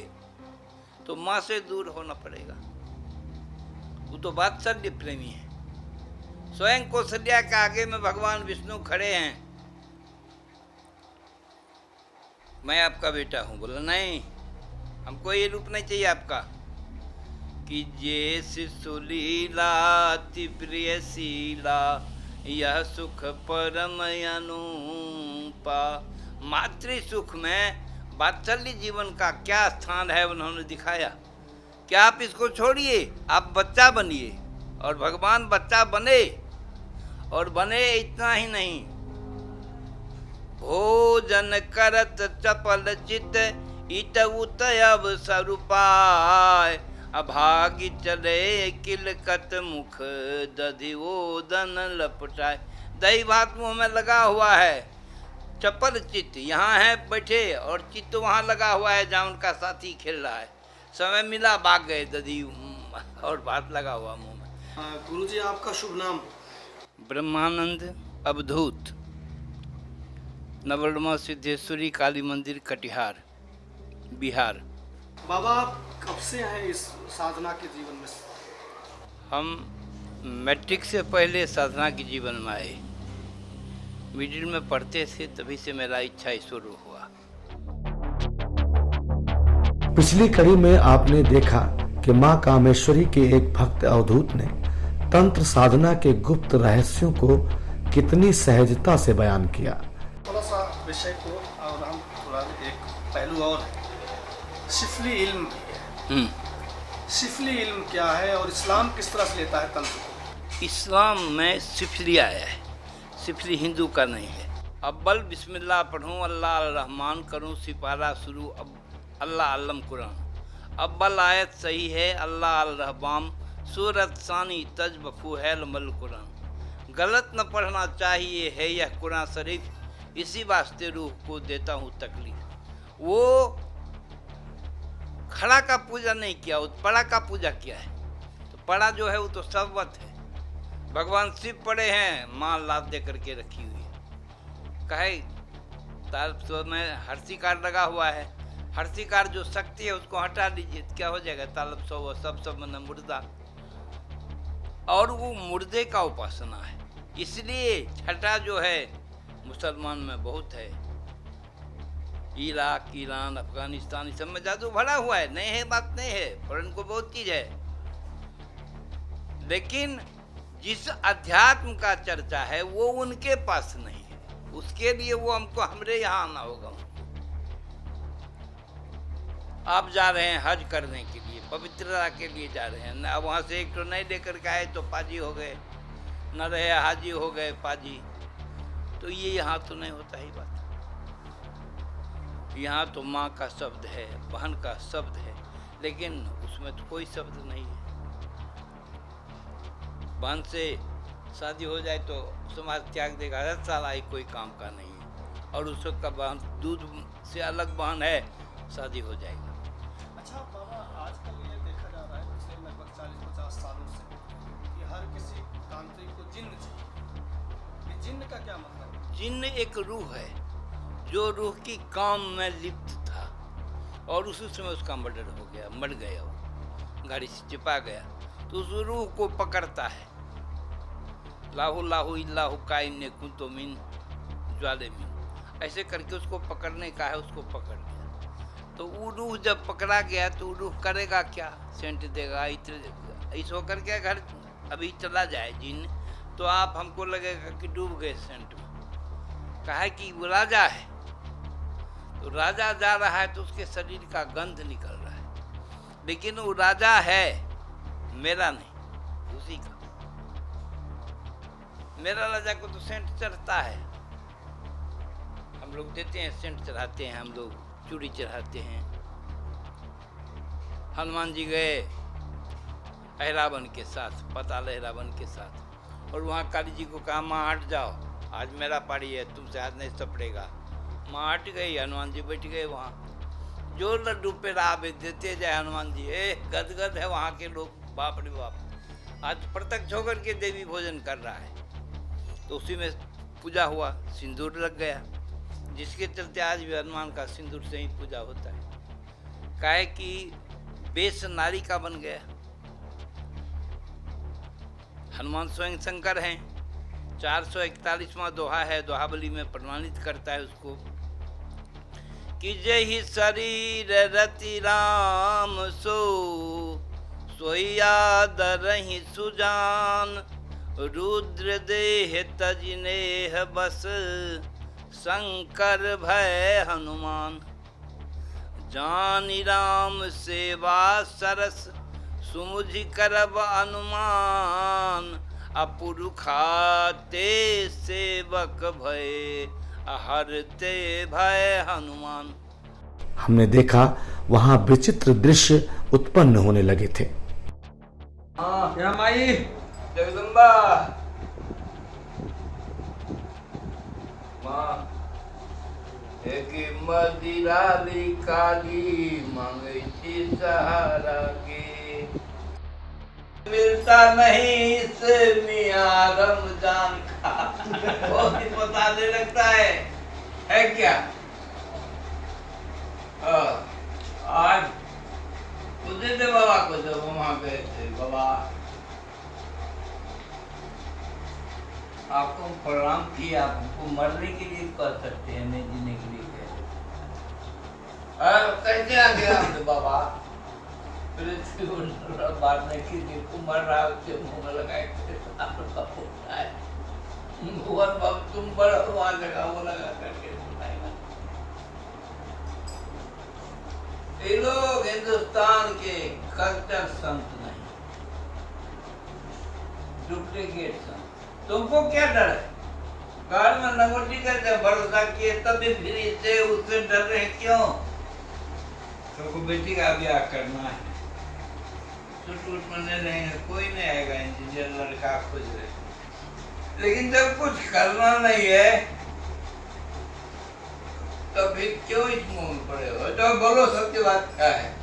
तो माँ से दूर होना पड़ेगा। वो तो वात्सल्य प्रेमी है। स्वयं कौशल्या के आगे में भगवान विष्णु खड़े हैं, मैं आपका बेटा हूँ। बोला नहीं, हमको ये रूप नहीं चाहिए आपका। कि जे सुलीला अति प्रिय शीला, यह सुख परम अनुपा। मातृ सुख में वात्सल्य जीवन का क्या स्थान है उन्होंने दिखाया। क्या आप इसको छोड़िए, आप बच्चा बनिए, और भगवान बच्चा बने, और बने इतना ही नहीं, भोजन करत चपल चित इत उतयब स्वरूपाय। अभागी चले किलकत मुख दधिओदन लपटाए। दही भात मुँह में लगा हुआ है, चपल चित्त यहाँ है बैठे, और चित्त वहाँ लगा हुआ है जहाँ उनका साथी खेल रहा है। समय मिला भाग गए, दधी और भात लगा हुआ मुँह में। गुरुजी आपका शुभ नाम? ब्रह्मानंद अवधूत, नवरमा सिद्धेश्वरी काली मंदिर, कटिहार, बिहार। बाबा आप कब से हैं इस साधना के जीवन में? हम मैट्रिक से पहले साधना के जीवन में आए, मिडिल में पढ़ते थे, तभी से मेरा इच्छा शुरू हुआ। पिछली कड़ी में आपने देखा कि मां कामेश्वरी के एक भक्त अवधूत ने तंत्र साधना के गुप्त रहस्यों को कितनी सहजता से बयान किया। थोड़ा सा विषय को और हम थोड़ा एक पहलू और है, सिफली इल्म भी है। सिफली इल्म क्या है और इस्लाम किस तरह से लेता है तंत्र को? इस्लाम में सिफली आया है, सिफली हिंदू का नहीं है। अव्वल बिस्मिल्लाह पढ़ूँ, अल्लाह रहमान करूँ, सिपारा शुरू, अब अल्लाह अलम कुरान। अव्वल आयत सही है, अल्लाह रहबाम, सूरत सानी तज बफू है मल कुरान। गलत न पढ़ना चाहिए है यह कुरान शरीफ, इसी वास्ते रूह को देता हूँ तकलीफ। वो खड़ा का पूजा नहीं किया, वो पड़ा का पूजा किया है। तो पड़ा जो है वो तो सर्वत है। भगवान शिव पड़े हैं, माँ लाद दे करके रखी हुई है। कहे ताल में हर्षिकार लगा हुआ है, हर्षिकार जो शक्ति है उसको हटा लीजिए, क्या हो जाएगा? तालब सब मन मुर्दा, और वो मुर्दे का उपासना है। इसलिए छठा जो है मुसलमान में बहुत है। इराक, ईरान, अफगानिस्तान, इस सब में जादू भरा हुआ है, नहीं है बात नहीं है, फौरन को बहुत चीज है। लेकिन जिस अध्यात्म का चर्चा है वो उनके पास नहीं है, उसके लिए वो हमको हमरे यहाँ आना होगा। आप जा रहे हैं हज करने के लिए, पवित्रता के लिए जा रहे हैं, अब वहाँ से एक तो नहीं लेकर के आए तो पाजी हो गए, न रहे हाजी हो गए पाजी। तो ये यहाँ तो नहीं होता ही बात। यहाँ तो माँ का शब्द है, बहन का शब्द है, लेकिन उसमें तो कोई शब्द नहीं है। बहन से शादी हो जाए तो समाज त्याग देगा, 10 साल आई कोई काम का नहीं है, और उसका बहन दूध से अलग बहन है, शादी हो जाएगी। अच्छा बाबा, आजकल ये देखा जा रहा है पिछले लगभग 40-50 सालों से कि हर किसी तांत्रिक को जिन्न चाहिए। ये जिन्न का क्या मतलब है? जिन्न एक रूह है जो रूह की काम में लिप्त था, और उसी समय उसका मर्डर हो गया, मर गया, वो गाड़ी से चिपा गया, तो उस रूह को पकड़ता है। लाहू लाहू इल्लाहु काइन ने कुन तो मिन ज्वाले मिन, ऐसे करके उसको पकड़ने का है, उसको पकड़ लिया। तो वो रूह जब पकड़ा गया तो वो रूह करेगा क्या? सेंट देगा, इत्र देगा। इस होकर के घर अभी चला जाए जिन, तो आप हमको लगेगा कि डूब गए सेंट में। कहा कि वो राजा है, तो राजा जा रहा है तो उसके शरीर का गंध निकल रहा है, लेकिन वो राजा है, मेरा नहीं, उसी का। मेरा राजा को तो सेंट चढ़ता है, हम लोग देते हैं, सेंट चढ़ाते हैं, हम लोग चूड़ी चढ़ाते हैं। हनुमान जी गए अहरावन के साथ, पताल अहरावन के साथ, और वहाँ काली जी को कहा माँ हट जाओ, आज मेरा पारी है, तुमसे हाथ नहीं सपड़ेगा। माँ हट गई, हनुमान जी बैठ गए वहाँ। जो लड्डू पेड़ा देते जाए हनुमान जी, गदगद है वहाँ के लोग, बाप रे बाप। आज प्रत्यक्ष होकर के देवी भोजन कर रहा है, तो उसी में पूजा हुआ, सिंदूर लग गया, जिसके चलते आज भी हनुमान का सिंदूर से ही पूजा होता है। काहे कि वेश नारी का बन गया। हनुमान स्वयं शंकर हैं। 441वां दोहा है, दोहावली में प्रमाणित करता है उसको कि जहि शरीर रति राम सो सोई आदरहि सुजान, रुद्र देह तजनेह बस शंकर भय हनुमान। जानि राम सेवा सरस सुमुझि करब अनुमान, अपुरुखाते सेवक भय हरते भय हनुमान। हमने देखा वहां विचित्र दृश्य उत्पन्न होने लगे थे। क्या माई जगदम्बा माँ एक मदिरा काली मांगे सहारा के, मिलता नहीं से मियां रमजान का। बहुत ही बताने लगता है क्या? आज खुदे दे बाबा को, जब वहां गए थे, बाबा आपको प्रणाम किया, आपको मरने के लिए कह सकते हैं, नहीं जीने के लिए कह। कैसे आ गया हम तो बाबा? बात नहीं की, देखो मर रहा है, उसके मुंह में लगाए तुम बड़ा वहां लगा, वो लगा करके सुनाएगा। ये लोग हिंदुस्तान के कल्चर संत नहीं, डुप्लीकेट संत। तुमको क्या डर है? घर में लंगोटी करके भरोसा किए, तभी फिर इससे उससे डर रहे क्यों? तुमको बेटी का ब्याह करना है, टूट मरने नहीं, कोई नहीं आएगा, इंजीनियर लड़का खोज रहे। लेकिन जब कुछ करना नहीं है तो फिर क्यों इस मुंह में पड़े हो? तो बोलो सत्य बात क्या है?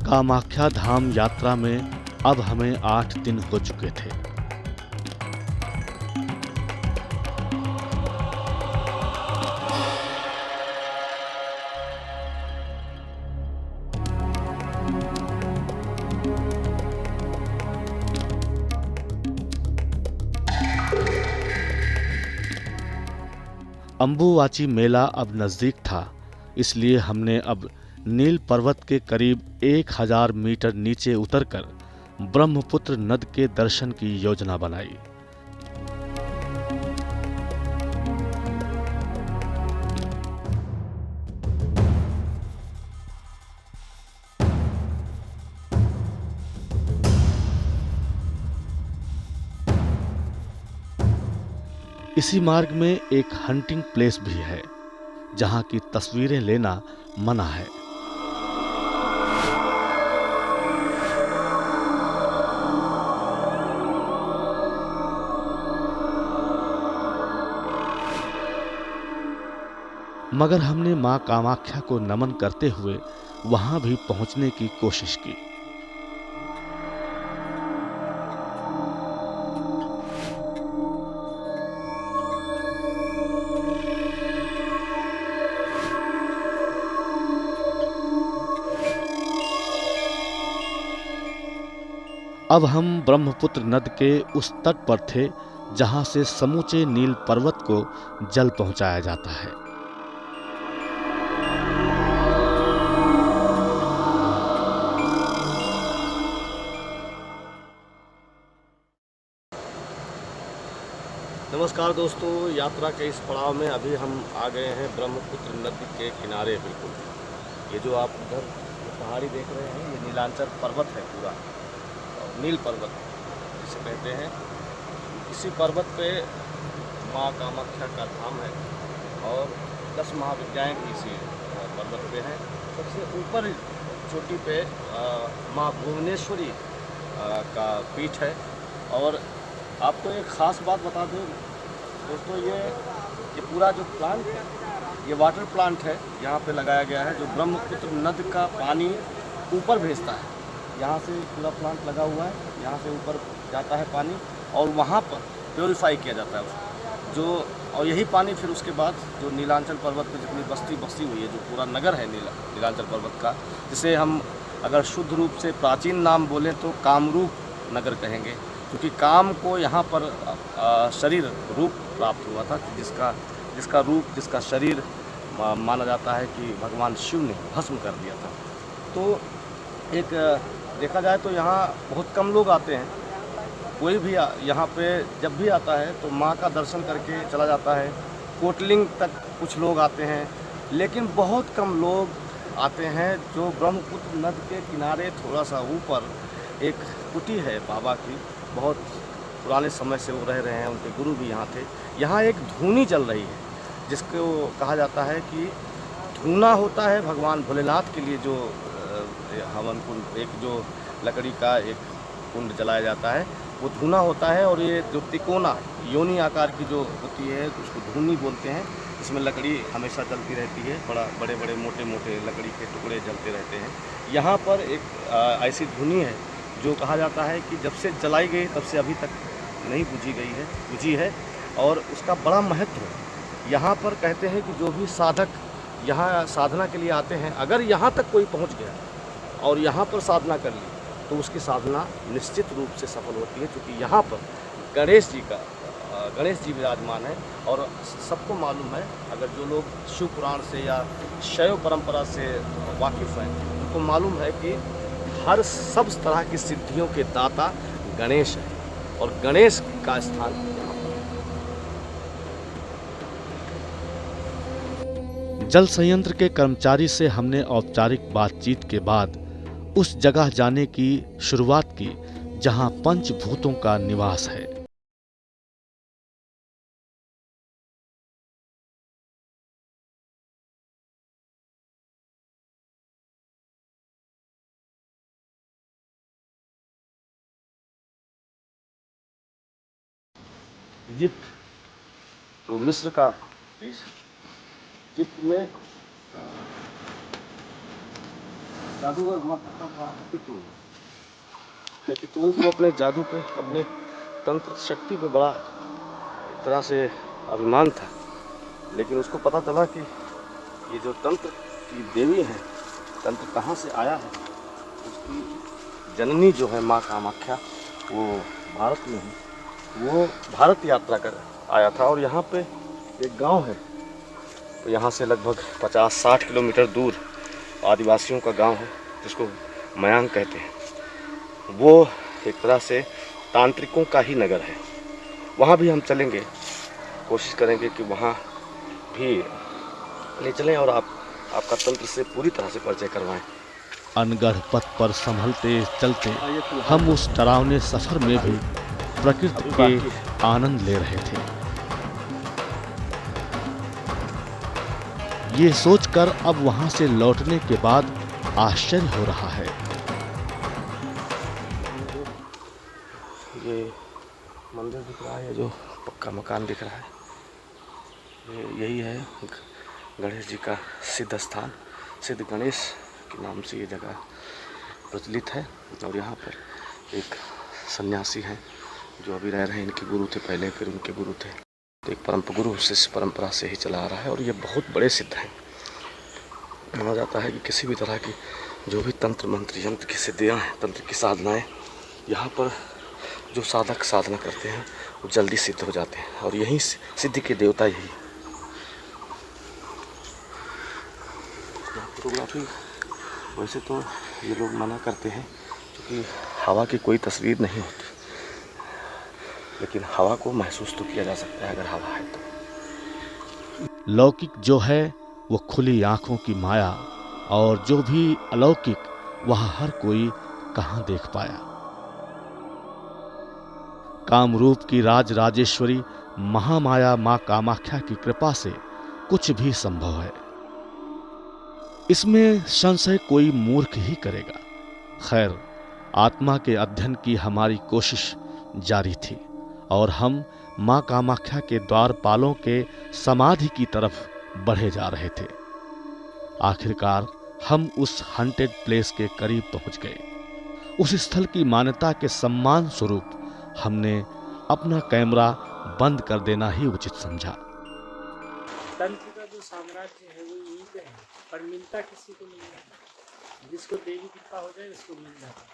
कामाख्या धाम यात्रा में अब हमें 8 दिन हो चुके थे। अंबुवाची मेला अब नजदीक था, इसलिए हमने अब नील पर्वत के करीब 1000 मीटर नीचे उतरकर ब्रह्मपुत्र नद के दर्शन की योजना बनाई। इसी मार्ग में एक हंटिंग प्लेस भी है, जहां की तस्वीरें लेना मना है। मगर हमने मां कामाख्या को नमन करते हुए वहां भी पहुंचने की कोशिश की। अब हम ब्रह्मपुत्र नद के उस तट पर थे जहां से समूचे नील पर्वत को जल पहुंचाया जाता है। नमस्कार दोस्तों, यात्रा के इस पड़ाव में अभी हम आ गए हैं ब्रह्मपुत्र नदी के किनारे। बिल्कुल ये जो आप उधर पहाड़ी देख रहे हैं, ये नीलांचल पर्वत है पूरा, और नील पर्वत जिसे कहते हैं। इसी पर्वत पे माँ कामाख्या का धाम है और 10 महाविद्याएँ भी इसी पर्वत पे हैं। सबसे ऊपर चोटी पे माँ भुवनेश्वरी का पीठ है। और आपको एक ख़ास बात बता दूँ दोस्तों, ये पूरा जो प्लांट है ये वाटर प्लांट है, यहाँ पे लगाया गया है, जो ब्रह्मपुत्र नद का पानी ऊपर भेजता है। यहाँ से पूरा प्लांट लगा हुआ है, यहाँ से ऊपर जाता है पानी और वहाँ पर प्योरीफाई किया जाता है उसको, जो और यही पानी फिर उसके बाद जो नीलांचल पर्वत पे जितनी बस्ती बसी हुई है, जो पूरा नगर है नीलांचल पर्वत का, जिसे हम अगर शुद्ध रूप से प्राचीन नाम बोलें तो कामरूप नगर कहेंगे, क्योंकि काम को यहाँ पर शरीर रूप प्राप्त हुआ था, जिसका रूप, जिसका शरीर माना जाता है कि भगवान शिव ने भस्म कर दिया था। तो एक देखा जाए तो यहाँ बहुत कम लोग आते हैं, कोई भी यहाँ पे जब भी आता है तो माँ का दर्शन करके चला जाता है। कोटलिंग तक कुछ लोग आते हैं, लेकिन बहुत कम लोग आते हैं। जो ब्रह्मपुत्र नद के किनारे थोड़ा सा ऊपर एक कुटी है बाबा की, बहुत पुराने समय से वो रह रहे हैं, उनके गुरु भी यहाँ थे। यहाँ एक धूनी चल रही है, जिसको कहा जाता है कि धूना होता है भगवान भोलेनाथ के लिए, जो हवन कुंड, एक जो लकड़ी का एक कुंड जलाया जाता है, वो धूना होता है। और ये जो तिकोना योनि आकार की जो होती है उसको धूनी बोलते हैं। इसमें लकड़ी हमेशा जलती रहती है, बड़े बड़े मोटे मोटे लकड़ी के टुकड़े जलते रहते हैं। यहाँ पर एक ऐसी धूनी है जो कहा जाता है कि जब से जलाई गई तब से अभी तक नहीं बुझी है और उसका बड़ा महत्व है। यहाँ पर कहते हैं कि जो भी साधक यहाँ साधना के लिए आते हैं, अगर यहाँ तक कोई पहुँच गया और यहाँ पर साधना कर ली तो उसकी साधना निश्चित रूप से सफल होती है, क्योंकि यहाँ पर गणेश जी विराजमान है। और सबको मालूम है, अगर जो लोग शिव पुराण से या शैव परंपरा से वाकिफ़ हैं, उनको मालूम है कि हर सब तरह की सिद्धियों के दाता गणेश है और गणेश का स्थान जल संयंत्र के कर्मचारी से हमने औपचारिक बातचीत के बाद उस जगह जाने की शुरुआत की जहां पंचभूतों का निवास है। इजिप्ट, तो मिस्र का इजिप्ट में जादूगर हुआ पितूल को अपने जादू पे, अपने तंत्र शक्ति पे बड़ा एक तरह से अभिमान था। लेकिन उसको पता चला कि ये जो तंत्र की देवी है, तंत्र कहाँ से आया है, उसकी जननी जो है माँ कामाख्या, वो भारत में है। वो भारत यात्रा कर आया था और यहाँ पे एक गांव है, तो यहाँ से लगभग 50-60 किलोमीटर दूर आदिवासियों का गांव है, जिसको मयांग कहते हैं। वो एक तरह से तांत्रिकों का ही नगर है। वहाँ भी हम चलेंगे, कोशिश करेंगे कि वहाँ भी ले चलें और आपका तंत्र से पूरी तरह से परिचय करवाएं। अनगढ़ पथ पर संभलते चलते हम उस डरावने सफर में भी प्रकृति के आनंद ले रहे थे। ये सोचकर अब वहां से लौटने के बाद आश्चर्य हो रहा है। ये मंदिर दिख रहा है, जो पक्का मकान दिख रहा है, यही है गणेश जी का सिद्ध स्थान। सिद्ध गणेश के नाम से ये जगह प्रचलित है। और यहाँ पर एक सन्यासी हैं जो अभी रह रहे हैं, इनके गुरु थे पहले, फिर उनके गुरु थे, तो एक गुरु शिष्य परंपरा से ही चला आ रहा है। और ये बहुत बड़े सिद्ध हैं। माना जाता है कि किसी भी तरह की जो भी तंत्र मंत्र यंत्र की सिद्धियाँ हैं, तंत्र की साधनाएं, यहाँ पर जो साधक साधना करते हैं वो जल्दी सिद्ध हो जाते हैं। और यही सिद्धि के देवता यही। फोटोग्राफी वैसे तो ये लोग मना करते हैं क्योंकि हवा की कोई तस्वीर नहीं होती, लेकिन हवा को महसूस तो किया जा सकता है अगर हवा है तो। लौकिक जो है वो खुली आंखों की माया, और जो भी अलौकिक वह हर कोई कहां देख पाया। कामरूप की राज राजेश्वरी महामाया मां कामाख्या की कृपा से कुछ भी संभव है, इसमें संशय कोई मूर्ख ही करेगा। खैर, आत्मा के अध्ययन की हमारी कोशिश जारी थी और हम मां कामाख्या के द्वारपालों के समाधि की तरफ बढ़े जा रहे थे। आखिरकार हम उस हंटेड प्लेस के करीब पहुंच गए। उस स्थल की मान्यता के सम्मान स्वरूप हमने अपना कैमरा बंद कर देना ही उचित समझा। तंत्र का जो साम्राज्य है वो यहीं पे है, पर मिलता किसी को नहीं है। जिसको देवी कृपा हो जाए उसको मिल जाता है।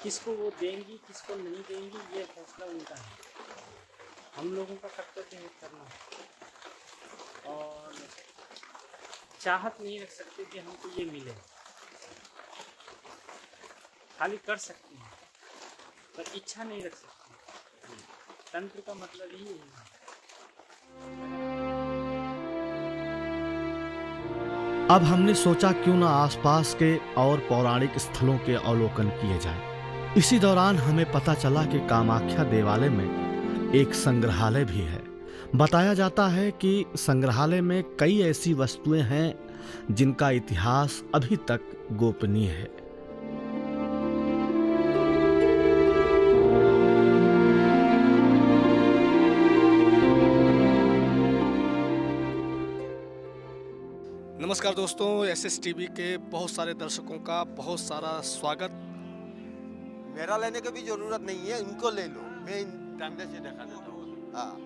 किसको वो देंगी किसको नहीं देंगी ये फैसला उनका है। हम लोगों का कर्तव्य है करना, और चाहत नहीं रख सकते कि हमको ये मिले। खाली कर सकते हैं पर इच्छा नहीं रख सकते। तंत्र का मतलब ही है। अब हमने सोचा क्यों ना आसपास के और पौराणिक स्थलों के अवलोकन किए जाएं। इसी दौरान हमें पता चला कि कामाख्या देवालय में एक संग्रहालय भी है। बताया जाता है कि संग्रहालय में कई ऐसी वस्तुएं हैं जिनका इतिहास अभी तक गोपनीय है। नमस्कार दोस्तों, SSTV के बहुत सारे दर्शकों का बहुत सारा स्वागत। मेरा लेने की भी जरूरत नहीं है, इनको ले लो, मैं इन कैमरे से दिखा देता हूँ। हाँ,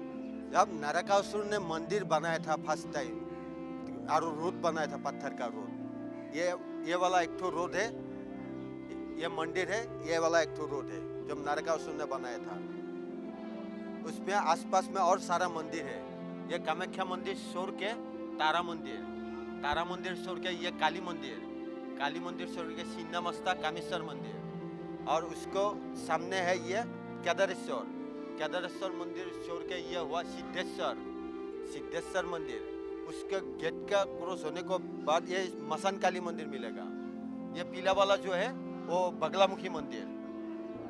जब नरकासुर ने मंदिर बनाया था फर्स्ट टाइम, और रोड बनाया था, पत्थर का रोड। ये वाला एक तो रोड है, ये मंदिर है, ये वाला एक तो रोड है जब नरकासुर ने बनाया था। उसमें आसपास में और सारा मंदिर है। ये कामाख्या मंदिर छोड़ के तारा मंदिर छोड़ के ये काली मंदिर छोड़ के छिन्नमस्ता कामेश्वर मंदिर, और उसको सामने है ये केदारेश्वर मंदिर छोड़ के ये हुआ सिद्धेश्वर मंदिर। उसके गेट का क्रॉस होने के बाद ये मसान काली मंदिर मिलेगा। ये पीला वाला जो है वो बगलामुखी मंदिर।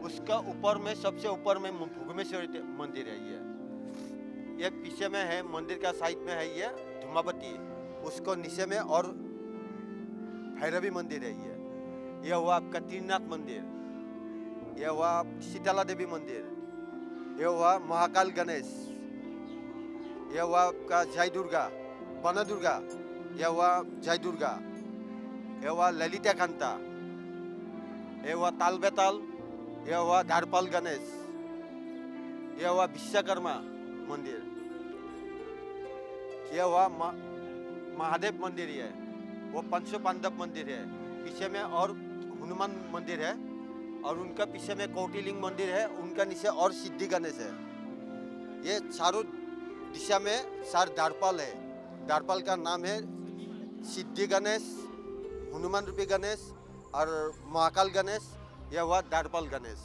उसका ऊपर में सबसे ऊपर में भुगमेश्वरी मंदिर है। ये पीछे में है, मंदिर का साइड में है ये धुमावती, उसको नीचे में और भैरवी मंदिर है। ये हुआ आपका तीर्थनाथ मंदिर, ये हुआ शीतला देवी मंदिर, ये हुआ महाकाल गणेश, ये हुआ आपका जय दुर्गा वन दुर्गा, ये हुआ जय दुर्गा, ये हुआ ललिता कांता, ये हुआ ताल बेताल, ये हुआ धारपाल गणेश, ये हुआ विश्वकर्मा मंदिर, ये हुआ महादेव मंदिर है, वो पंचो पांडव मंदिर है। पीछे में और हनुमान मंदिर है, और उनका पीछे में कोटिलिंग मंदिर है, उनका नीचे और सिद्धि गणेश है। ये चारों दिशा में 4 द्वारपाल है। द्वारपाल का नाम है सिद्धि गणेश, हनुमान रूपी गणेश और महाकाल गणेश। यह हुआ द्वारपाल गणेश।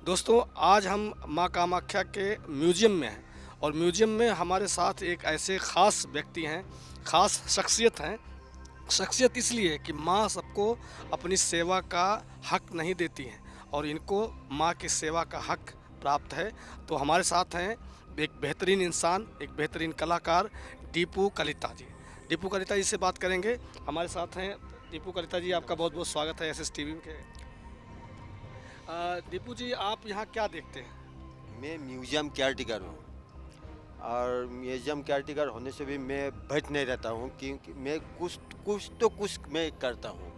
दोस्तों, आज हम माँ कामाख्या के म्यूजियम में हैं, और म्यूजियम में हमारे साथ एक ऐसे ख़ास व्यक्ति हैं, ख़ास शख्सियत हैं। शख्सियत इसलिए कि माँ सबको अपनी सेवा का हक नहीं देती हैं, और इनको माँ की सेवा का हक प्राप्त है। तो हमारे साथ हैं एक बेहतरीन इंसान, एक बेहतरीन कलाकार, दीपू कलिता जी। दीपू कलिता जी से बात करेंगे। हमारे साथ हैं दीपू कलिता जी, आपका बहुत बहुत स्वागत है SSTV के। दीपू जी, आप यहाँ क्या देखते हैं? मैं म्यूजियम केयरटेकर हूँ, और म्यूजियम केयरटेकर होने से भी मैं बैठ नहीं रहता हूँ, क्योंकि मैं कुछ मैं करता हूँ।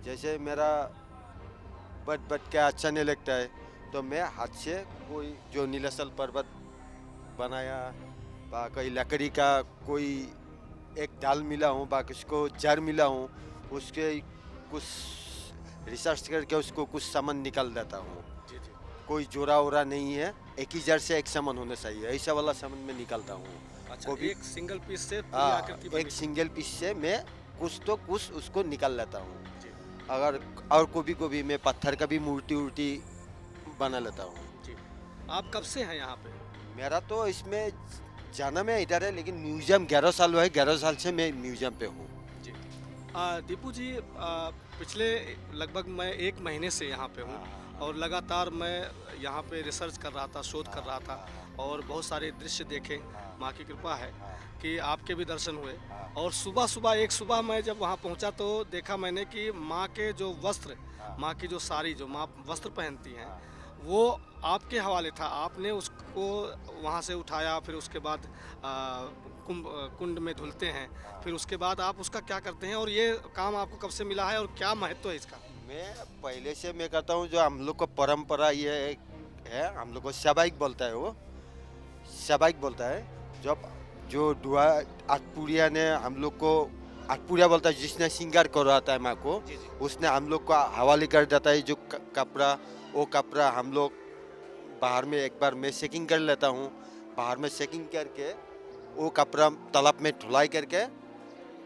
जैसे मेरा बैठ के अच्छा नहीं लगता है, तो मैं हाथ से कोई जो नीलाचल पर्वत बनाया, कोई लकड़ी का कोई एक डाल मिला हूँ, बाकी उसको जड़ मिला हूँ, उसके कुछ रिसर्च करके उसको कुछ सामान निकाल देता हूँ। कोई जोड़ा वोड़ा नहीं है, एक ही जड़ से एक सामान होना चाहिए, ऐसा वाला सामान मैं निकालता हूँ। अच्छा, एक सिंगल पीस से एक सिंगल पीस से मैं कुछ उसको निकाल लेता हूँ। अगर और कभी मैं पत्थर का भी मूर्ति बना लेता हूँ। आप कब से हैं यहाँ पे? मेरा तो इसमें जाना मैं इधर है, लेकिन म्यूजियम 11 साल हुआ है। 11 साल से मैं म्यूजियम पे हूँ। दीपू जी, पिछले लगभग मैं 1 महीने से यहाँ पे हूँ और लगातार मैं यहाँ पे रिसर्च कर रहा था, शोध कर रहा था और बहुत सारे दृश्य देखे। माँ की कृपा है कि आपके भी दर्शन हुए। और सुबह सुबह मैं जब वहाँ पहुँचा तो देखा मैंने कि माँ के जो वस्त्र, माँ की जो साड़ी, जो माँ वस्त्र पहनती हैं, वो आपके हवाले था। आपने उसको वहाँ से उठाया, फिर उसके बाद कुंड में धुलते हैं, फिर उसके बाद आप उसका क्या करते हैं और ये काम आपको कब से मिला है और क्या महत्व है इसका? मैं पहले से मैं कहता हूँ, जो हम लोग को परंपरा ये है, हम लोग को सबाइक बोलता है, वो सबाइक बोलता है। जब जो दुआ आठपुरिया ने हम लोग को, आठपुरिया बोलता है जिसने श्रृंगार करवाता है माँ को, उसने हम लोग को हवाले कर देता है जो कपड़ा, वो कपड़ा हम लोग बाहर में एक बार मैं चेकिंग कर लेता हूँ। बाहर में चेकिंग करके वो कपड़ा तालाब में धुलाई करके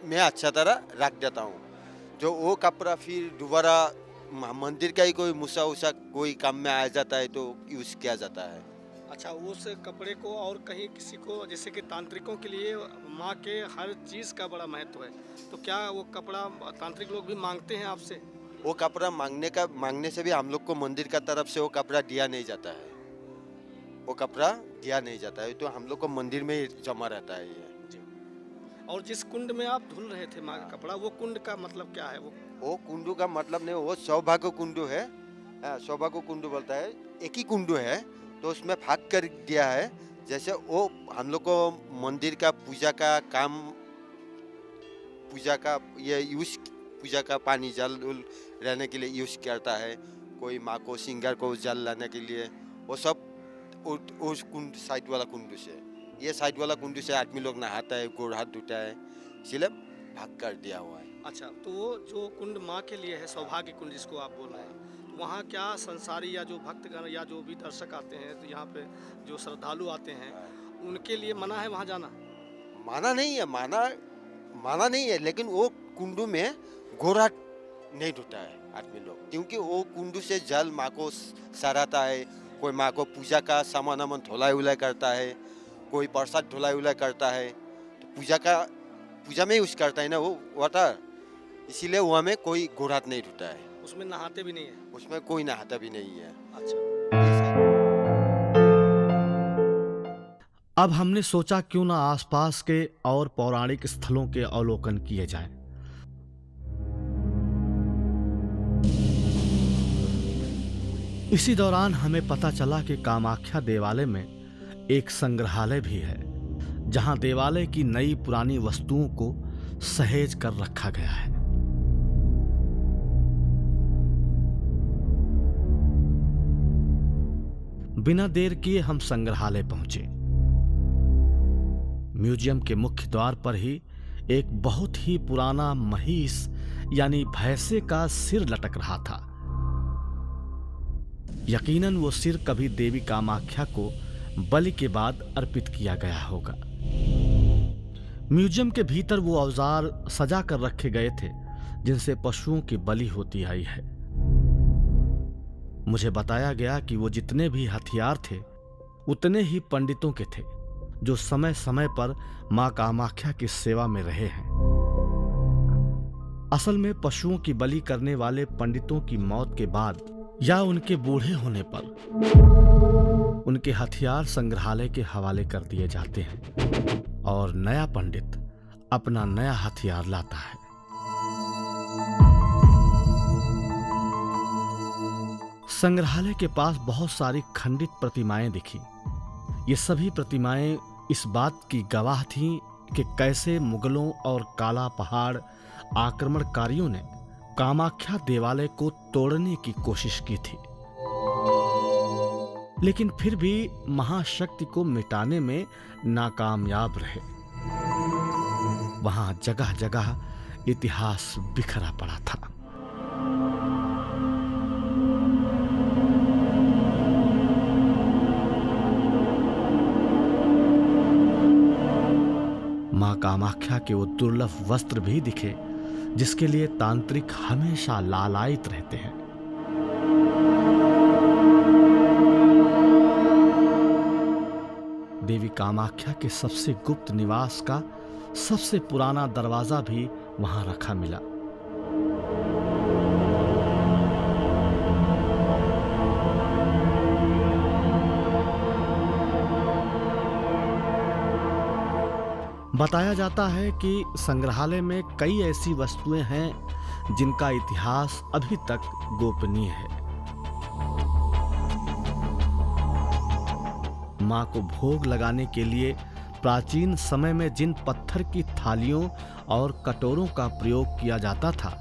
मैं अच्छा तरह रख देता हूँ। जो वो कपड़ा फिर दोबारा मंदिर का ही कोई मुसा उसा कोई काम में आ जाता है तो यूज़ किया जाता है। अच्छा, उस कपड़े को और कहीं किसी को, जैसे कि तांत्रिकों के लिए माँ के हर चीज़ का बड़ा महत्व है, तो क्या वो कपड़ा तांत्रिक लोग भी मांगते हैं आपसे? वो कपड़ा मांगने से भी हम लोग को मंदिर का तरफ से वो कपड़ा दिया नहीं जाता है। वो कपड़ा दिया नहीं जाता है, तो हम लोग को मंदिर में ही जमा रहता है ये। और जिस कुंड में आप धुल रहे थे माँ का कपड़ा, वो कुंड का मतलब क्या है? वो कुंडू का मतलब नहीं, वो सौभाग्य कुंडू है। सौभाग्य कुंडू बोलता है, एक ही कुंडू है तो उसमें भाग कर दिया है। जैसे वो हम लोग को मंदिर का पूजा का काम, पूजा का ये यूज, पूजा का पानी जल रहने के लिए यूज करता है। कोई माँ को श्रृंगार को जल लाने के लिए, वो सब उस कुंड साइड वाला कुंडू से, ये साइड वाला कुंडू से आदमी लोग नहाता है, गोड़ हाथ धोता है, इसलिए भाग कर दिया हुआ है। अच्छा, तो वो जो कुंड माँ के लिए है, सौभाग्य कुंड जिसको आप बोल रहे हैं, तो वहाँ क्या संसारी या जो भक्तगण या जो भी दर्शक आते हैं, तो यहाँ पे जो श्रद्धालु आते हैं, उनके लिए मना है वहाँ जाना? माना नहीं है, माना नहीं है, लेकिन वो कुंडू में गोड़ हाथ नहीं धोता है आदमी लोग, क्योंकि वो कुंडू से जल माँ को सराता है। कोई माँ को पूजा का सामान धुलाई उलाई करता है, कोई प्रसाद धुलाई उलाई करता है, तो पूजा में यूज करता है ना वो वाटर, इसीलिए वहाँ में कोई गोड़ हाथ नहीं धोता है। उसमें नहाते भी नहीं है? उसमें कोई नहाता भी नहीं है। अच्छा, अब हमने सोचा क्यों ना आसपास के और पौराणिक स्थलों के अवलोकन किए जाएं। इसी दौरान हमें पता चला कि कामाख्या देवालय में एक संग्रहालय भी है, जहां देवालय की नई पुरानी वस्तुओं को सहेज कर रखा गया है। बिना देर किए हम संग्रहालय पहुंचे। म्यूजियम के मुख्य द्वार पर ही एक बहुत ही पुराना महिष यानी भैंसे का सिर लटक रहा था। यकीनन वो सिर कभी देवी कामाख्या को बलि के बाद अर्पित किया गया होगा। म्यूजियम के भीतर वो औजार सजा कर रखे गए थे जिनसे पशुओं की बलि होती आई है। मुझे बताया गया कि वो जितने भी हथियार थे उतने ही पंडितों के थे जो समय समय पर मां कामाख्या की सेवा में रहे हैं। असल में पशुओं की बलि करने वाले पंडितों की मौत के बाद या उनके बूढ़े होने पर उनके हथियार संग्रहालय के हवाले कर दिए जाते हैं और नया पंडित अपना नया हथियार लाता है। संग्रहालय के पास बहुत सारी खंडित प्रतिमाएं दिखी। ये सभी प्रतिमाएं इस बात की गवाह थीं कि कैसे मुगलों और काला पहाड़ आक्रमणकारियों ने कामाख्या देवालय को तोड़ने की कोशिश की थी, लेकिन फिर भी महाशक्ति को मिटाने में नाकामयाब रहे। वहां जगह जगह इतिहास बिखरा पड़ा था। मां कामाख्या के वो दुर्लभ वस्त्र भी दिखे जिसके लिए तांत्रिक हमेशा लालायित रहते हैं। देवी कामाख्या के सबसे गुप्त निवास का सबसे पुराना दरवाजा भी वहां रखा मिला। बताया जाता है कि संग्रहालय में कई ऐसी वस्तुएं हैं जिनका इतिहास अभी तक गोपनीय है। मां को भोग लगाने के लिए प्राचीन समय में जिन पत्थर की थालियों और कटोरों का प्रयोग किया जाता था,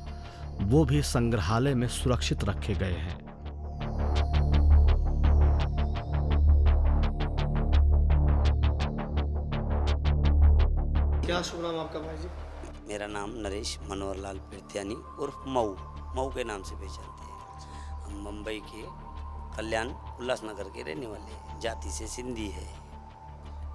वो भी संग्रहालय में सुरक्षित रखे गए हैं। क्या शुभ नाम आपका भाई जी? मेरा नाम नरेश मनोहर लाल पिरतियानी उर्फ मऊ के नाम से पहचानते हैं। हम मुंबई के कल्याण उल्लासनगर के रहने वाले हैं। जाति से सिंधी है।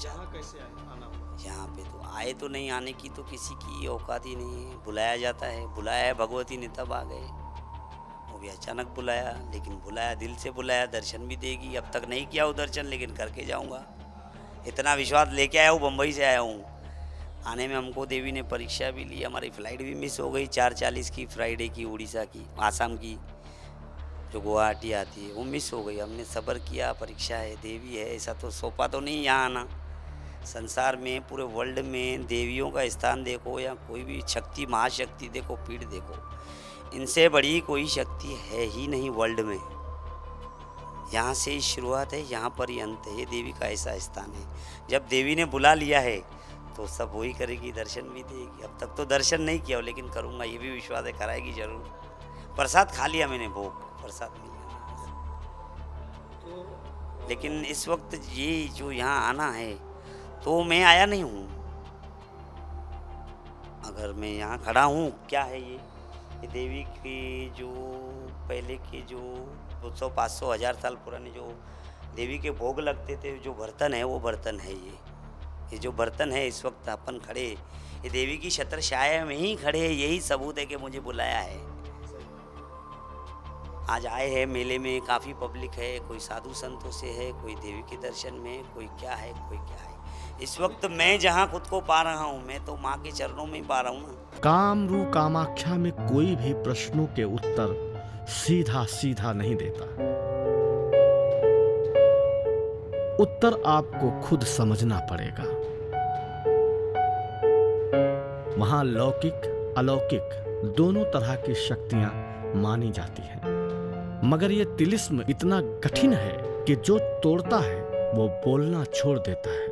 यहाँ कैसे आना हुआ? यहाँ पे तो आए तो नहीं, आने की तो किसी की औकात ही नहीं है। बुलाया जाता है, बुलाया है भगवती ने तब आ गए। वो भी अचानक बुलाया, लेकिन बुलाया दिल से बुलाया। दर्शन भी देगी। अब तक नहीं किया हूँ दर्शन, लेकिन करके जाऊँगा। इतना विश्वास लेके आया हूँ, मुंबई से आया हूँ। आने में हमको देवी ने परीक्षा भी ली। हमारी फ़्लाइट भी मिस हो गई 4:40 की, फ्राइडे की, उड़ीसा की, आसाम की, जो गुवाहाटी आती है, वो मिस हो गई। हमने सब्र किया, परीक्षा है, देवी है, ऐसा तो सौंपा तो नहीं यहाँ आना। संसार में, पूरे वर्ल्ड में देवियों का स्थान देखो या कोई भी शक्ति, महाशक्ति देखो, पीठ देखो, इनसे बड़ी कोई शक्ति है ही नहीं वर्ल्ड में। यहाँ से ही शुरुआत है, यहाँ पर ही अंत है। ये देवी का ऐसा स्थान है। जब देवी ने बुला लिया है तो सब वही करेगी, दर्शन भी देगी। अब तक तो दर्शन नहीं किया हो, लेकिन करूँगा, ये भी विश्वास है, कराएगी जरूर। प्रसाद खा लिया मैंने, भोग प्रसाद मिल गया। तो लेकिन इस वक्त ये जो यहाँ आना है, तो मैं आया नहीं हूँ। अगर मैं यहाँ खड़ा हूँ, क्या है ये देवी की जो पहले के जो 200-500-1000 साल पुराने जो देवी के भोग लगते थे, जो बर्तन है, वो बर्तन है। ये जो बर्तन है, इस वक्त अपन खड़े, ये देवी की छत्र छाया में ही खड़े हैं। यही सबूत है कि मुझे बुलाया है। आज आए हैं मेले में, काफ़ी पब्लिक है, कोई साधु संतों से है, कोई देवी के दर्शन में, कोई क्या है, कोई क्या है। इस वक्त मैं जहाँ खुद को पा रहा हूँ, मैं तो माँ के चरणों में ही पा रहा हूँ ना। कामरू कामाख्या में कोई भी प्रश्नों के उत्तर सीधा सीधा नहीं देता। उत्तर आपको खुद समझना पड़ेगा। वहां लौकिक अलौकिक दोनों तरह की शक्तियां मानी जाती हैं, मगर यह तिलिस्म इतना कठिन है कि जो तोड़ता है वो बोलना छोड़ देता है।